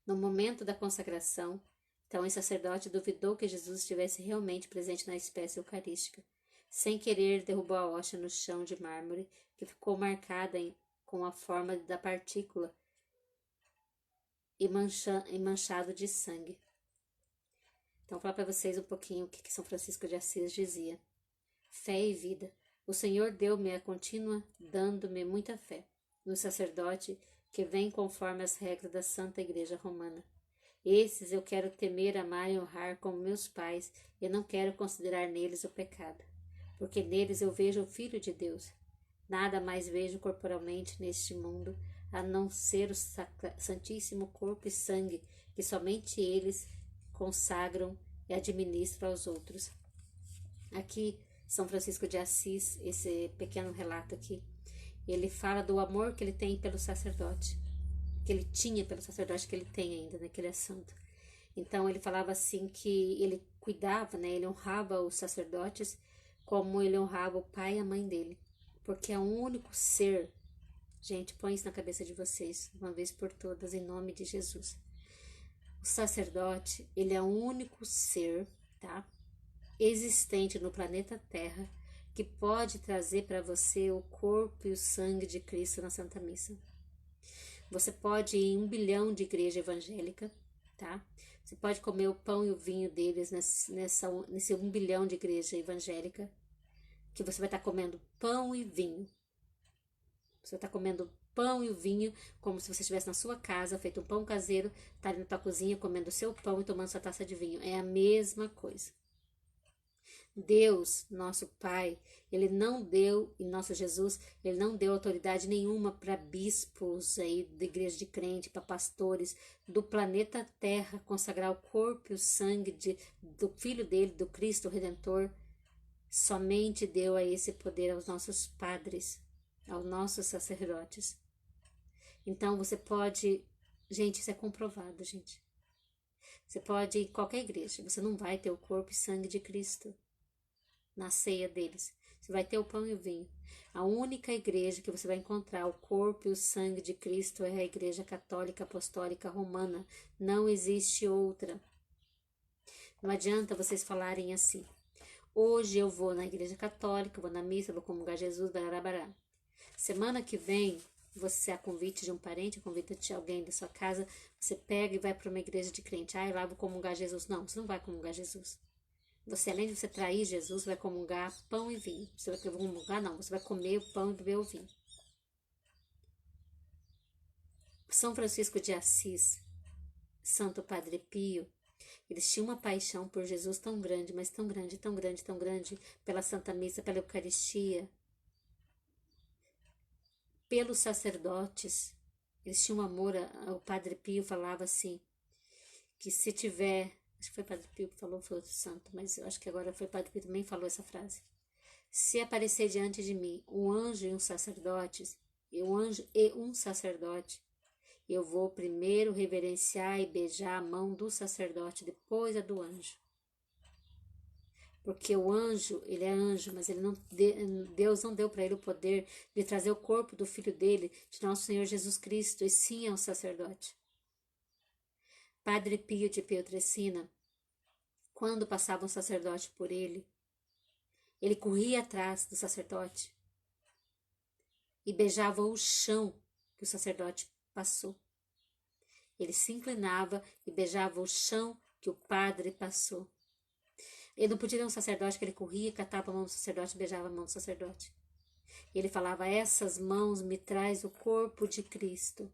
No momento da consagração, então, o sacerdote duvidou que Jesus estivesse realmente presente na espécie eucarística. Sem querer, derrubou a hóstia no chão de mármore, que ficou marcada com a forma da partícula e manchado de sangue. Então, vou falar para vocês um pouquinho o que São Francisco de Assis dizia. Fé e vida. O Senhor deu-me a contínua, dando-me muita fé no sacerdote que vem conforme as regras da Santa Igreja Romana. Esses eu quero temer, amar e honrar como meus pais, e não quero considerar neles o pecado, porque neles eu vejo o Filho de Deus. Nada mais vejo corporalmente neste mundo, a não ser o santíssimo corpo e sangue que somente eles consagram e administram aos outros. Aqui, São Francisco de Assis, esse pequeno relato aqui, ele fala do amor que ele tem pelo sacerdote, que ele tinha pelo sacerdote, que ele tem ainda, né, que ele é santo. Então, ele falava assim que ele cuidava, né, ele honrava os sacerdotes como ele honrava o pai e a mãe dele, porque é o único ser. Gente, põe isso na cabeça de vocês, uma vez por todas, em nome de Jesus. O sacerdote, ele é o único ser, tá? Existente no planeta Terra que pode trazer para você o corpo e o sangue de Cristo na Santa Missa. Você pode ir em 1 bilhão de igreja evangélica, tá? Você pode comer o pão e o vinho deles nesse 1 bilhão de igreja evangélica, que você vai estar comendo pão e vinho. Você está comendo pão e o vinho como se você estivesse na sua casa, feito um pão caseiro, tá ali na tua cozinha comendo o seu pão e tomando sua taça de vinho. É a mesma coisa. Deus, nosso Pai, Ele não deu, e nosso Jesus, Ele não deu autoridade nenhuma para bispos aí da igreja de crente, para pastores do planeta Terra consagrar o corpo e o sangue do Filho dele, do Cristo Redentor. Somente deu a esse poder aos nossos padres, aos nossos sacerdotes. Então você pode, gente, isso é comprovado, gente. Você pode ir em qualquer igreja, você não vai ter o corpo e sangue de Cristo na ceia deles. Você vai ter o pão e o vinho. A única igreja que você vai encontrar o corpo e o sangue de Cristo é a Igreja Católica Apostólica Romana. Não existe outra. Não adianta vocês falarem assim: hoje eu vou na Igreja Católica, vou na missa, vou comungar Jesus, barará. Semana que vem, você, a convite de um parente, a convite de alguém da sua casa, você pega e vai para uma igreja de crente. Ah, lá vou comungar Jesus. Não, você não vai comungar Jesus. Você, além de você trair Jesus, vai comungar pão e vinho. Você vai comungar? Não, você vai comer o pão e beber o vinho. São Francisco de Assis, Santo Padre Pio, eles tinham uma paixão por Jesus tão grande, mas tão grande, tão grande, tão grande, pela Santa Missa, pela Eucaristia, pelos sacerdotes. Eles tinham um amor. O Padre Pio falava assim, que se tiver... Acho que foi o Padre Pio que falou, foi outro santo, mas eu acho que agora foi o Padre Pio também falou essa frase. Se aparecer diante de mim um anjo e um sacerdote, eu vou primeiro reverenciar e beijar a mão do sacerdote, depois a do anjo. Porque o anjo, ele é anjo, mas Deus não deu para ele o poder de trazer o corpo do Filho dele, de nosso Senhor Jesus Cristo, e sim é um sacerdote. Padre Pio de Pietrelcina, quando passava um sacerdote por ele corria atrás do sacerdote e beijava o chão que o sacerdote passou. Ele se inclinava e beijava o chão que o padre passou. Ele não podia ter um sacerdote que ele corria, catava a mão do sacerdote e beijava a mão do sacerdote. Ele falava: essas mãos me traz o corpo de Cristo.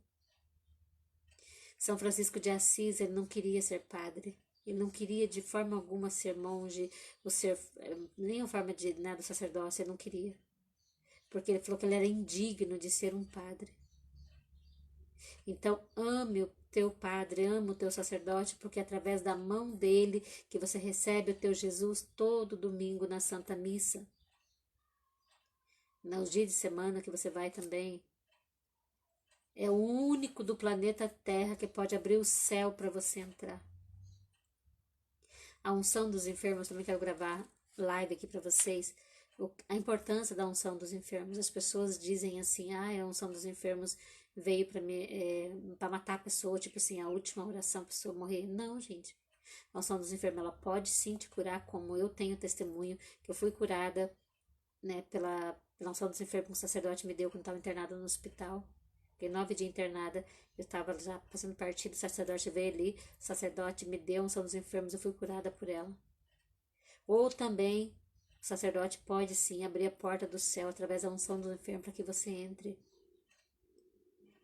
São Francisco de Assis, ele não queria ser padre. Ele não queria de forma alguma ser monge, ou ser nenhuma forma de nada do sacerdócio, ele não queria. Porque ele falou que ele era indigno de ser um padre. Então, ame o teu padre, ame o teu sacerdote, porque é através da mão dele que você recebe o teu Jesus todo domingo na Santa Missa. Nos dias de semana que você vai também. É o único do planeta Terra que pode abrir o céu para você entrar. A unção dos enfermos, também quero gravar live aqui para vocês. A importância da unção dos enfermos. As pessoas dizem assim: a unção dos enfermos veio para matar a pessoa, tipo assim, a última oração, a pessoa morrer. Não, gente. A unção dos enfermos, ela pode sim te curar, como eu tenho testemunho, que eu fui curada, né, pela unção dos enfermos que o sacerdote me deu quando estava internada no hospital. Fiquei 9 dias internada, eu estava já fazendo partido, o sacerdote veio ali, o sacerdote me deu a unção dos enfermos, eu fui curada por ela. Ou também, o sacerdote pode sim abrir a porta do céu através da unção dos enfermos para que você entre.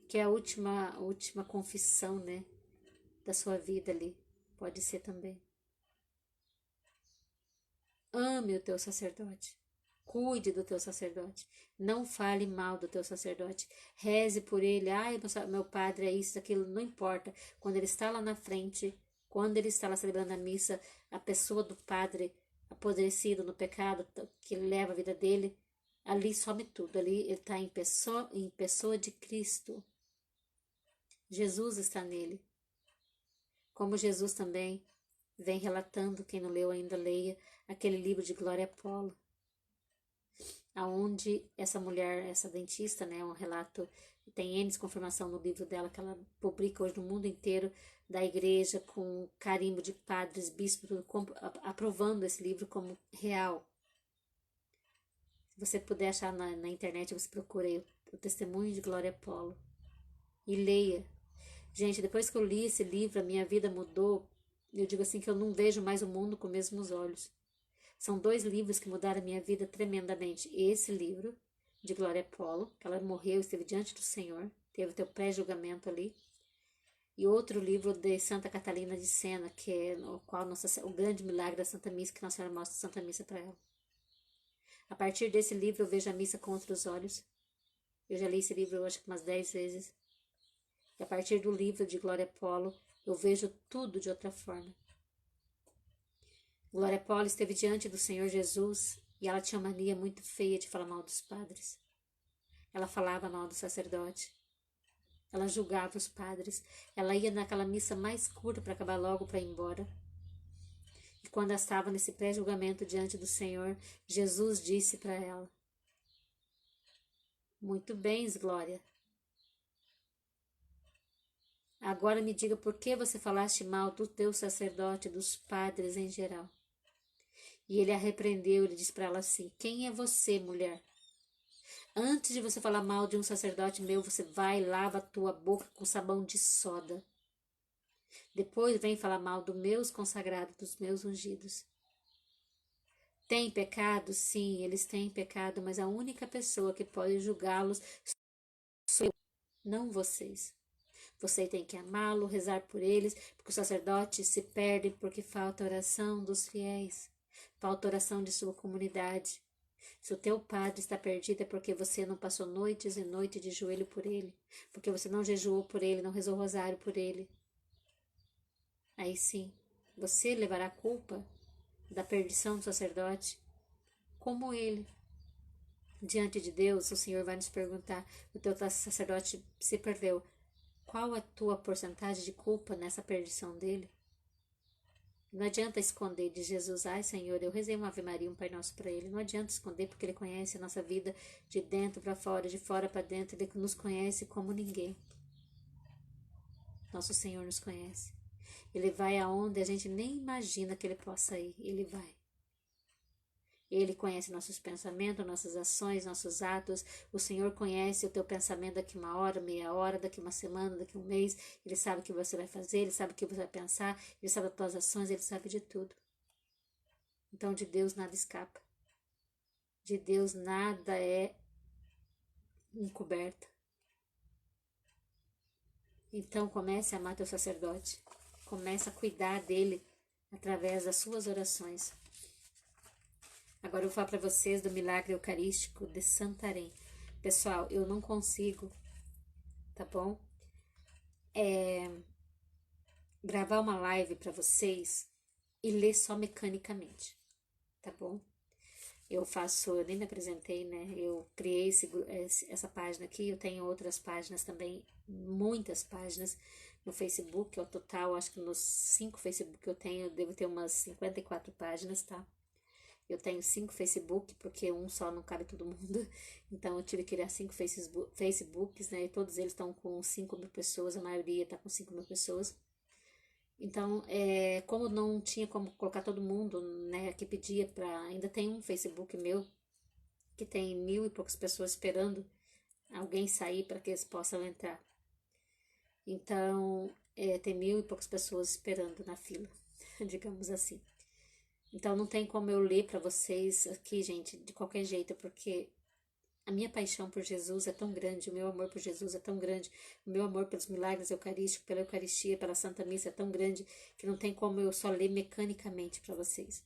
Que é a última confissão, né, da sua vida ali. Pode ser também. Ame o teu sacerdote. Cuide do teu sacerdote. Não fale mal do teu sacerdote. Reze por ele. Ai, meu padre é isso, aquilo. Não importa. Quando ele está lá na frente, quando ele está lá celebrando a missa, a pessoa do padre apodrecido no pecado que leva a vida dele, ali some tudo. Ali ele está em pessoa de Cristo. Jesus está nele. Como Jesus também vem relatando, quem não leu ainda leia, aquele livro de Glória Apolo. aonde essa mulher, essa dentista, né, um relato, tem N confirmação no livro dela que ela publica hoje no mundo inteiro, da igreja, com carimbo de padres, bispos, aprovando esse livro como real. Se você puder achar na internet, você procura aí o testemunho de Glória Polo e leia. Gente, depois que eu li esse livro, a minha vida mudou. Eu digo assim que eu não vejo mais o mundo com os mesmos olhos. São 2 livros que mudaram a minha vida tremendamente. Esse livro, de Glória Polo, que ela morreu, esteve diante do Senhor, teve o teu pré-julgamento ali. E outro livro de Santa Catalina de Sena, que é no qual o grande milagre da Santa Missa, que Nossa Senhora mostra a Santa Missa para ela. A partir desse livro eu vejo a missa com outros olhos. Eu já li esse livro, eu acho que umas 10 vezes. E a partir do livro de Glória Polo, eu vejo tudo de outra forma. Glória Polo esteve diante do Senhor Jesus e ela tinha uma mania muito feia de falar mal dos padres. Ela falava mal do sacerdote. Ela julgava os padres. Ela ia naquela missa mais curta para acabar logo para ir embora. E quando ela estava nesse pré-julgamento diante do Senhor, Jesus disse para ela: muito bem, Glória. Agora me diga por que você falaste mal do teu sacerdote, dos padres em geral. E ele a repreendeu, ele disse para ela assim: quem é você, mulher? Antes de você falar mal de um sacerdote meu, você vai e lava a tua boca com sabão de soda. Depois vem falar mal dos meus consagrados, dos meus ungidos. Tem pecado? Sim, eles têm pecado, mas a única pessoa que pode julgá-los sou eu, não vocês. Você tem que amá-lo, rezar por eles, porque os sacerdotes se perdem porque falta oração dos fiéis, falta oração de sua comunidade. Se o teu padre está perdido é porque você não passou noites e noites de joelho por ele, porque você não jejuou por ele, não rezou o rosário por ele. Aí sim, você levará a culpa da perdição do sacerdote, como ele. Diante de Deus, o Senhor vai nos perguntar: o teu sacerdote se perdeu, qual a tua porcentagem de culpa nessa perdição dele? Não adianta esconder de Jesus: ai Senhor, eu rezei uma Ave Maria, um Pai Nosso para ele. Não adianta esconder, porque ele conhece a nossa vida de dentro para fora, de fora para dentro. Ele nos conhece como ninguém. Nosso Senhor nos conhece. Ele vai aonde a gente nem imagina que ele possa ir. Ele vai. Ele conhece nossos pensamentos, nossas ações, nossos atos. O Senhor conhece o teu pensamento daqui uma hora, meia hora, daqui uma semana, daqui um mês. Ele sabe o que você vai fazer, ele sabe o que você vai pensar, ele sabe as tuas ações, ele sabe de tudo. Então de Deus nada escapa. De Deus nada é encoberto. Então comece a amar teu sacerdote. Comece a cuidar dele através das suas orações. Agora eu vou falar para vocês do milagre eucarístico de Santarém. Pessoal, eu não consigo, tá bom? Gravar uma live para vocês e ler só mecanicamente, tá bom? Eu nem me apresentei, né? Eu criei essa página aqui, eu tenho outras páginas também, muitas páginas no Facebook, ao total, acho que nos 5 Facebook que eu tenho, eu devo ter umas 54 páginas, tá? Eu tenho 5 Facebook, porque um só não cabe todo mundo. Então eu tive que criar 5 Facebooks, né? E todos eles estão com 5.000 pessoas, a maioria está com 5.000 pessoas. Então, como não tinha como colocar todo mundo, né? Que pedia para. Ainda tem um Facebook meu, que tem 1.000 e poucas pessoas esperando alguém sair para que eles possam entrar. Então, tem 1.000 e poucas pessoas esperando na fila, digamos assim. Então não tem como eu ler para vocês aqui, gente, de qualquer jeito, porque a minha paixão por Jesus é tão grande, o meu amor por Jesus é tão grande, o meu amor pelos milagres eucarísticos, pela Eucaristia, pela Santa Missa é tão grande, que não tem como eu só ler mecanicamente para vocês,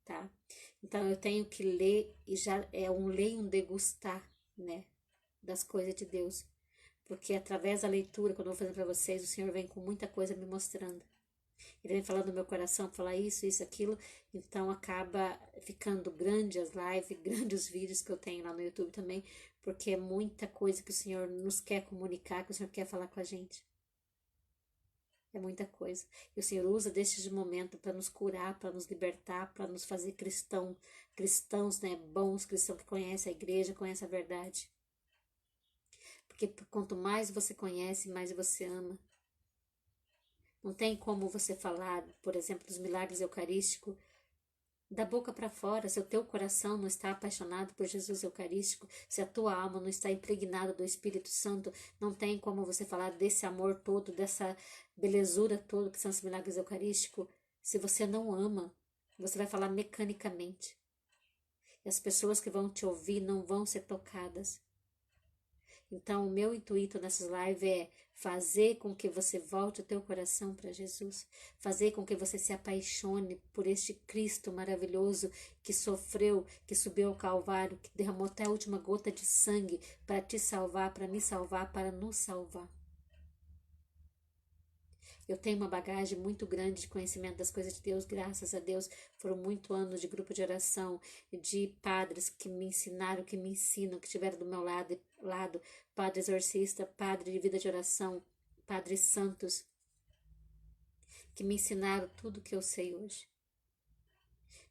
tá? Então eu tenho que ler, e já é um ler e um degustar, né, das coisas de Deus, porque através da leitura, quando eu vou fazendo para vocês, o Senhor vem com muita coisa me mostrando. Ele vem falando no meu coração, falar isso, aquilo. Então acaba ficando grande as lives, grandes os vídeos que eu tenho lá no YouTube também, porque é muita coisa que o Senhor nos quer comunicar, que o Senhor quer falar com a gente. É muita coisa. E o Senhor usa deste momento para nos curar, para nos libertar, para nos fazer cristãos, né, bons, cristãos que conhecem a igreja, conhecem a verdade. Porque quanto mais você conhece, mais você ama. Não tem como você falar, por exemplo, dos milagres eucarísticos da boca para fora, se o teu coração não está apaixonado por Jesus Eucarístico, se a tua alma não está impregnada do Espírito Santo, não tem como você falar desse amor todo, dessa belezura toda que são os milagres eucarísticos. Se você não ama, você vai falar mecanicamente. E as pessoas que vão te ouvir não vão ser tocadas. Então, o meu intuito nessas lives é fazer com que você volte o teu coração para Jesus, fazer com que você se apaixone por este Cristo maravilhoso que sofreu, que subiu ao Calvário, que derramou até a última gota de sangue para te salvar, para me salvar, para nos salvar. Eu tenho uma bagagem muito grande de conhecimento das coisas de Deus, graças a Deus. Foram muitos anos de grupo de oração, de padres que me ensinaram, que me ensinam, que estiveram do meu lado, padre exorcista, padre de vida de oração, padres santos, que me ensinaram tudo que eu sei hoje.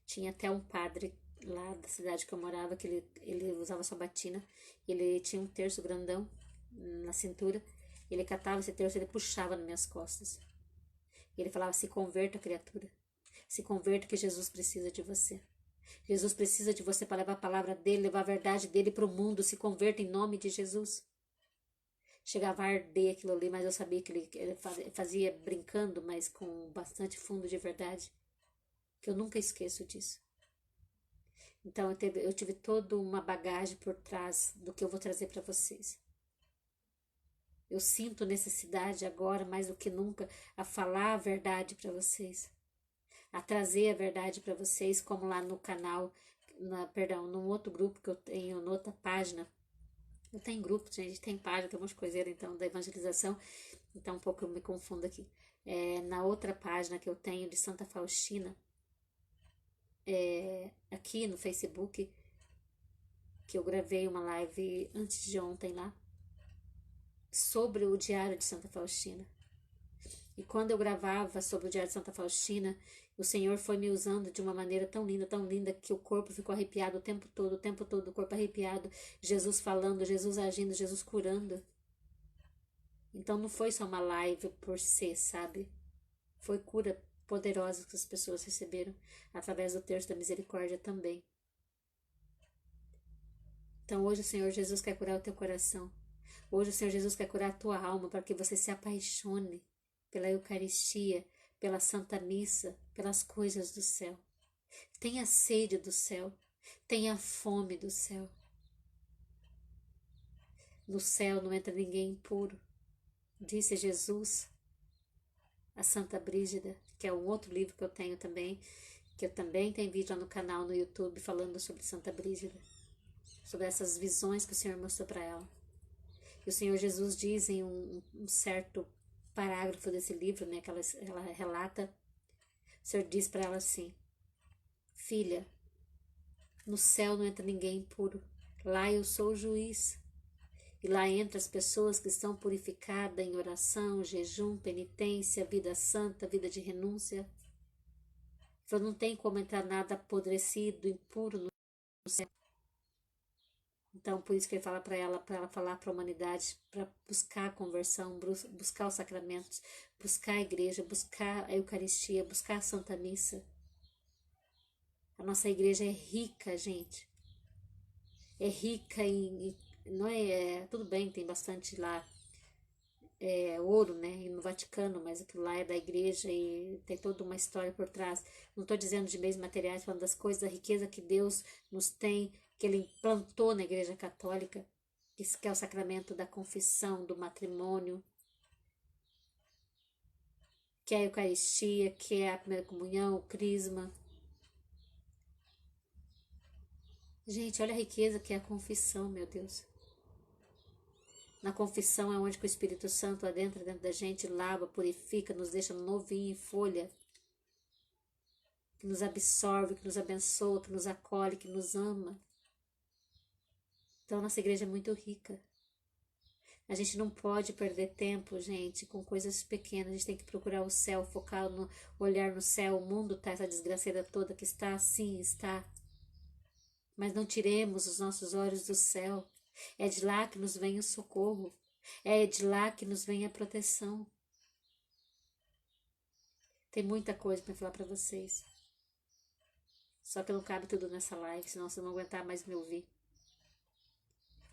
Tinha até um padre lá da cidade que eu morava, que ele usava sua batina, ele tinha um terço grandão na cintura, ele catava esse terço e ele puxava nas minhas costas. Ele falava, se converta, criatura. Se converta que Jesus precisa de você. Jesus precisa de você para levar a palavra dele, levar a verdade dele para o mundo. Se converta em nome de Jesus. Chegava a arder aquilo ali, mas eu sabia que ele fazia brincando, mas com bastante fundo de verdade. Que eu nunca esqueço disso. Então eu tive toda uma bagagem por trás do que eu vou trazer para vocês. Eu sinto necessidade agora, mais do que nunca, a falar a verdade para vocês. A trazer a verdade para vocês, como lá no canal, num outro grupo que eu tenho, noutra página. Eu tenho grupo, gente, tem página, tem umas coiseiras, então, da evangelização. Então, um pouco eu me confundo aqui. Na outra página que eu tenho de Santa Faustina, aqui no Facebook, que eu gravei uma live antes de ontem lá, sobre o Diário de Santa Faustina. E quando eu gravava sobre o Diário de Santa Faustina, o Senhor foi me usando de uma maneira tão linda, que o corpo ficou arrepiado o tempo todo, o corpo arrepiado, Jesus falando, Jesus agindo, Jesus curando. Então não foi só uma live por ser, sabe? Foi cura poderosa que as pessoas receberam através do terço da misericórdia também. Então hoje o Senhor Jesus quer curar o teu coração. Hoje o Senhor Jesus quer curar a tua alma para que você se apaixone pela Eucaristia, pela Santa Missa, pelas coisas do céu. Tenha sede do céu, tenha fome do céu. No céu não entra ninguém impuro, disse Jesus a Santa Brígida, que é um outro livro que eu tenho também, que eu também tenho vídeo lá no canal no YouTube falando sobre Santa Brígida, sobre essas visões que o Senhor mostrou para ela. E o Senhor Jesus diz em um certo parágrafo desse livro, né, que ela relata, o Senhor diz para ela assim: filha, no céu não entra ninguém impuro, lá eu sou o juiz. E lá entra as pessoas que estão purificadas em oração, jejum, penitência, vida santa, vida de renúncia. Então não tem como entrar nada apodrecido, impuro no céu. Então, por isso que ele fala para ela falar para a humanidade, para buscar a conversão, buscar os sacramentos, buscar a igreja, buscar a Eucaristia, buscar a Santa Missa. A nossa igreja é rica, gente. É rica em não tudo bem, tem bastante lá ouro, né, e no Vaticano, mas aquilo lá é da igreja e tem toda uma história por trás. Não estou dizendo de bens materiais, falando das coisas, da riqueza que Deus nos tem, que Ele implantou na Igreja Católica, que é o sacramento da confissão, do matrimônio, que é a Eucaristia, que é a primeira comunhão, o crisma. Gente, olha a riqueza que é a confissão, meu Deus. Na confissão é onde que o Espírito Santo adentra dentro da gente, lava, purifica, nos deixa novinho em folha, que nos absorve, que nos abençoa, que nos acolhe, que nos ama. Então, nossa igreja é muito rica. A gente não pode perder tempo, gente, com coisas pequenas. A gente tem que procurar o céu, focar no olhar no céu. O mundo tá essa desgraceira toda que está assim, está. Mas não tiremos os nossos olhos do céu. É de lá que nos vem o socorro. É de lá que nos vem a proteção. Tem muita coisa para falar para vocês. Só que não cabe tudo nessa live, senão você não aguentar mais me ouvir.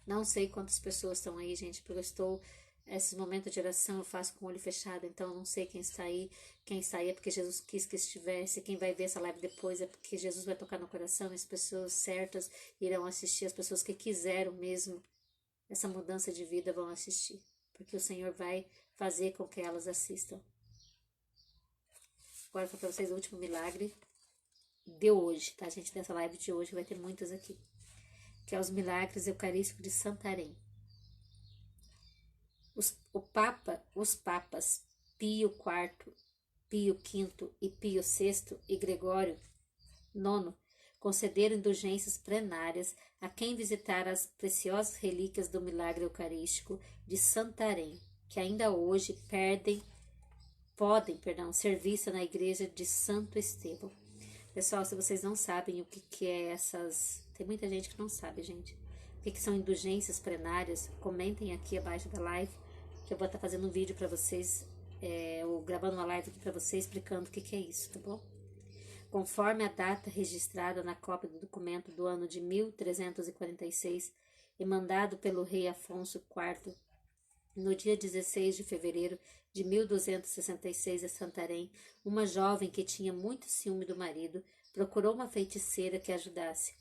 Não sei quantas pessoas estão aí, gente, porque eu estou... Esses momentos de oração eu faço com o olho fechado, então eu não sei quem está aí. Quem está aí é porque Jesus quis que estivesse. Quem vai ver essa live depois é porque Jesus vai tocar no coração e as pessoas certas irão assistir. As pessoas que quiseram mesmo essa mudança de vida vão assistir. Porque o Senhor vai fazer com que elas assistam. Agora eu vou para vocês o último milagre de hoje, tá, gente? Dessa live de hoje vai ter muitas aqui. Que é os milagres eucarísticos de Santarém. Os papas Pio IV, Pio V e Pio VI e Gregório IX concederam indulgências plenárias a quem visitar as preciosas relíquias do milagre eucarístico de Santarém, que ainda hoje podem ser vistas na igreja de Santo Estevão. Pessoal, se vocês não sabem o que é essas... Tem muita gente que não sabe, gente. O que são indulgências plenárias, comentem aqui abaixo da live, que eu vou estar fazendo um vídeo para vocês, ou gravando uma live aqui para vocês, explicando o que é isso, tá bom? Conforme a data registrada na cópia do documento do ano de 1346, e mandado pelo rei Afonso IV, no dia 16 de fevereiro de 1266, em Santarém, uma jovem que tinha muito ciúme do marido procurou uma feiticeira que ajudasse.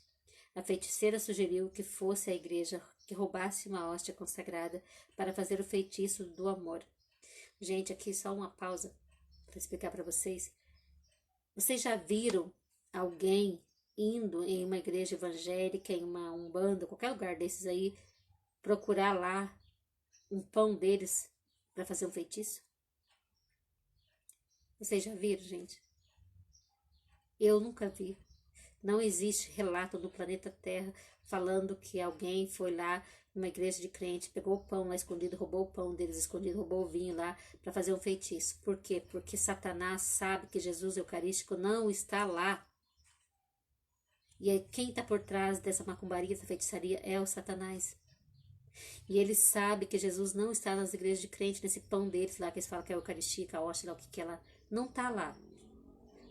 A feiticeira sugeriu que fosse à igreja, que roubasse uma hóstia consagrada para fazer o feitiço do amor. Gente, aqui só uma pausa para explicar para vocês. Vocês já viram alguém indo em uma igreja evangélica, em uma umbanda, qualquer lugar desses aí, procurar lá um pão deles para fazer um feitiço? Vocês já viram, gente? Eu nunca vi. Não existe relato do planeta Terra falando que alguém foi lá numa igreja de crente, pegou o pão lá escondido, roubou o pão deles escondido, roubou o vinho lá para fazer um feitiço. Por quê? Porque Satanás sabe que Jesus Eucarístico não está lá. E aí, quem está por trás dessa macumbaria, dessa feitiçaria, é o Satanás. E ele sabe que Jesus não está nas igrejas de crente, nesse pão deles lá, que eles falam que é a Eucaristia, que é a hóstia lá, o que é lá. Não está lá.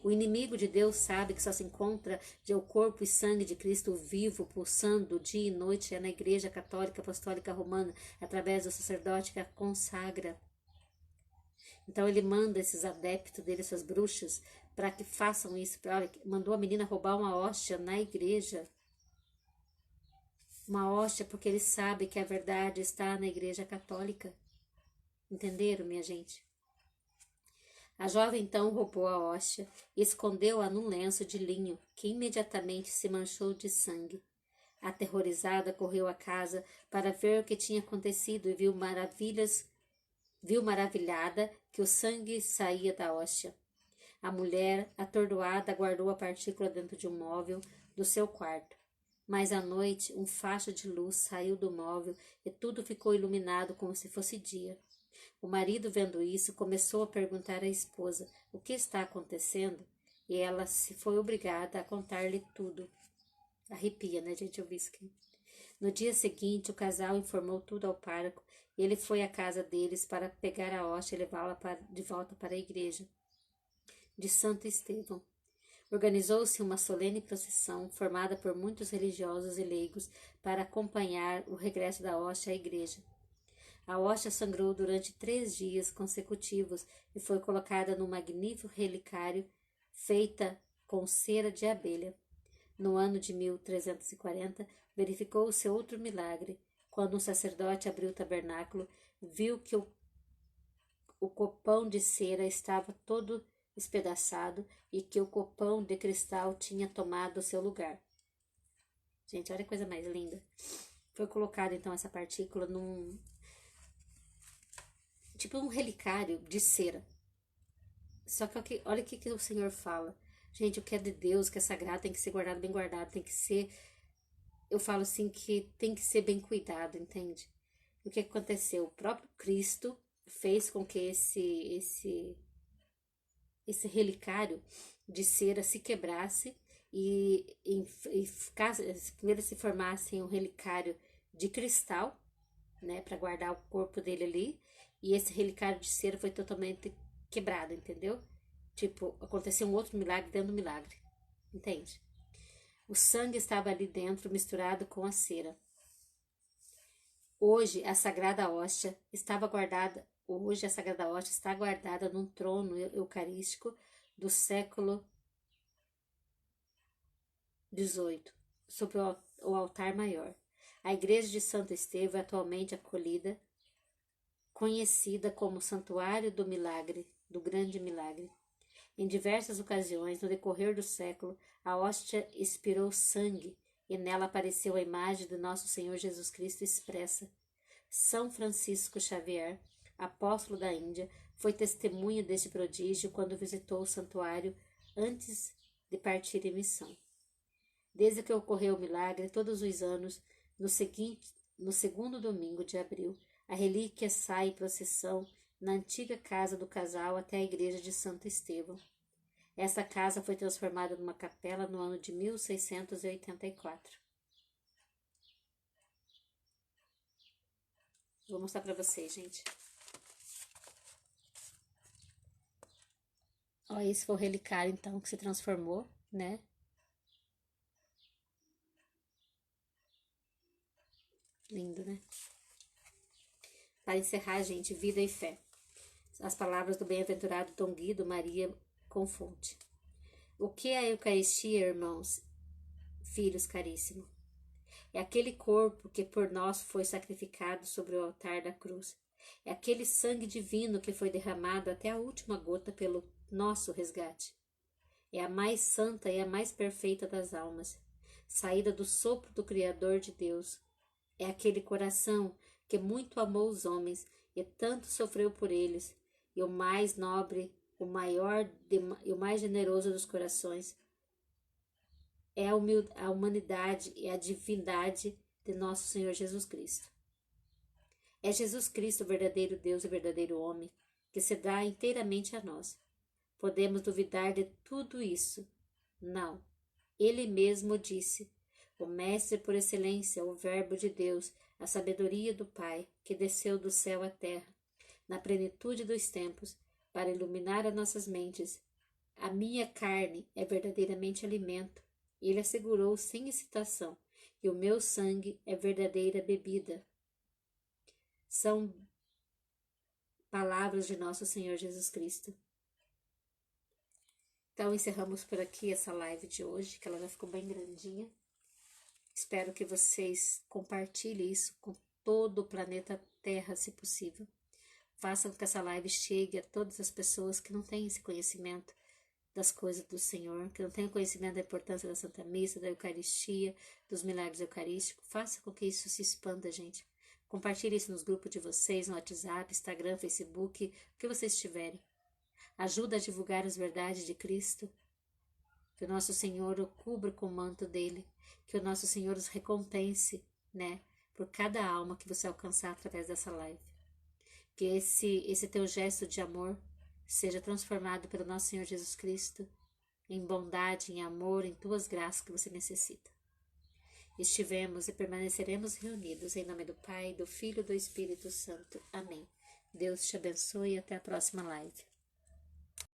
O inimigo de Deus sabe que só se encontra o corpo e sangue de Cristo vivo, pulsando dia e noite, é na Igreja Católica Apostólica Romana, através do sacerdote que a consagra. Então ele manda esses adeptos dele, essas bruxas, para que façam isso. Olha, mandou a menina roubar uma hóstia na igreja. Uma hóstia porque ele sabe que a verdade está na Igreja Católica. Entenderam, minha gente? A jovem então roubou a hóstia e escondeu-a num lenço de linho, que imediatamente se manchou de sangue. Aterrorizada, correu à casa para ver o que tinha acontecido e viu maravilhada que o sangue saía da hóstia. A mulher, atordoada, guardou a partícula dentro de um móvel do seu quarto. Mas à noite, um facho de luz saiu do móvel e tudo ficou iluminado como se fosse dia. O marido, vendo isso, começou a perguntar à esposa o que está acontecendo, e ela se foi obrigada a contar-lhe tudo. Arrepia, né, gente, ouvir isso aqui. No dia seguinte, o casal informou tudo ao pároco, e ele foi à casa deles para pegar a hóstia e levá-la de volta para a igreja de Santo Estevão. Organizou-se uma solene procissão, formada por muitos religiosos e leigos, para acompanhar o regresso da hóstia à igreja. A hóstia sangrou durante 3 dias consecutivos e foi colocada num magnífico relicário feita com cera de abelha. No ano de 1340, verificou-se outro milagre. Quando um sacerdote abriu o tabernáculo, viu que o copão de cera estava todo espedaçado e que o copão de cristal tinha tomado o seu lugar. Gente, olha a coisa mais linda. Foi colocada então essa partícula num tipo um relicário de cera. Só que olha o que o Senhor fala. Gente, o que é de Deus, o que é sagrado, tem que ser guardado, bem guardado, tem que ser... Eu falo assim que tem que ser bem cuidado, entende? O que aconteceu? O próprio Cristo fez com que esse relicário de cera se quebrasse primeiro se formasse um relicário de cristal, né, para guardar o corpo dele ali, e esse relicário de cera foi totalmente quebrado, entendeu? Tipo, aconteceu um outro milagre dentro do milagre, entende? O sangue estava ali dentro misturado com a cera. Hoje a Sagrada Hóstia está guardada num trono eucarístico do século XVIII, sobre o altar maior. A igreja de Santo Estevão é atualmente conhecida como Santuário do Milagre, do Grande Milagre. Em diversas ocasiões, no decorrer do século, a hóstia expirou sangue e nela apareceu a imagem de nosso Senhor Jesus Cristo expressa. São Francisco Xavier, apóstolo da Índia, foi testemunha deste prodígio quando visitou o santuário antes de partir em missão. Desde que ocorreu o milagre, todos os anos, no segundo domingo de abril, a relíquia sai em procissão na antiga casa do casal até a igreja de Santo Estevão. Essa casa foi transformada numa capela no ano de 1684. Vou mostrar para vocês, gente. Ó, esse foi o relicário, então, que se transformou, né? Lindo, né? Para encerrar, gente, vida e fé. As palavras do bem-aventurado Dom Guido Maria Confonte. O que é a Eucaristia, irmãos, filhos caríssimos? É aquele corpo que por nós foi sacrificado sobre o altar da cruz. É aquele sangue divino que foi derramado até a última gota pelo nosso resgate. É a mais santa e a mais perfeita das almas, saída do sopro do Criador de Deus. É aquele coração que muito amou os homens e tanto sofreu por eles, e o mais nobre, o maior e o mais generoso dos corações. É a humanidade e a divindade de nosso Senhor Jesus Cristo. É Jesus Cristo, o verdadeiro Deus e verdadeiro homem, que se dá inteiramente a nós. Podemos duvidar de tudo isso? Não. Ele mesmo disse, o Mestre por excelência, o Verbo de Deus, a sabedoria do Pai, que desceu do céu à terra, na plenitude dos tempos, para iluminar as nossas mentes. A minha carne é verdadeiramente alimento. Ele assegurou sem hesitação, e o meu sangue é verdadeira bebida. São palavras de nosso Senhor Jesus Cristo. Então, encerramos por aqui essa live de hoje, que ela já ficou bem grandinha. Espero que vocês compartilhem isso com todo o planeta Terra, se possível. Façam com que essa live chegue a todas as pessoas que não têm esse conhecimento das coisas do Senhor, que não têm conhecimento da importância da Santa Missa, da Eucaristia, dos milagres eucarísticos. Faça com que isso se expanda, gente. Compartilhe isso nos grupos de vocês, no WhatsApp, Instagram, Facebook, o que vocês tiverem. Ajuda a divulgar as verdades de Cristo. Que o nosso Senhor o cubra com o manto dele. Que o nosso Senhor os recompense, né? Por cada alma que você alcançar através dessa live. Que esse teu gesto de amor seja transformado pelo nosso Senhor Jesus Cristo em bondade, em amor, em tuas graças que você necessita. Estivemos e permaneceremos reunidos em nome do Pai, do Filho e do Espírito Santo. Amém. Deus te abençoe e até a próxima live.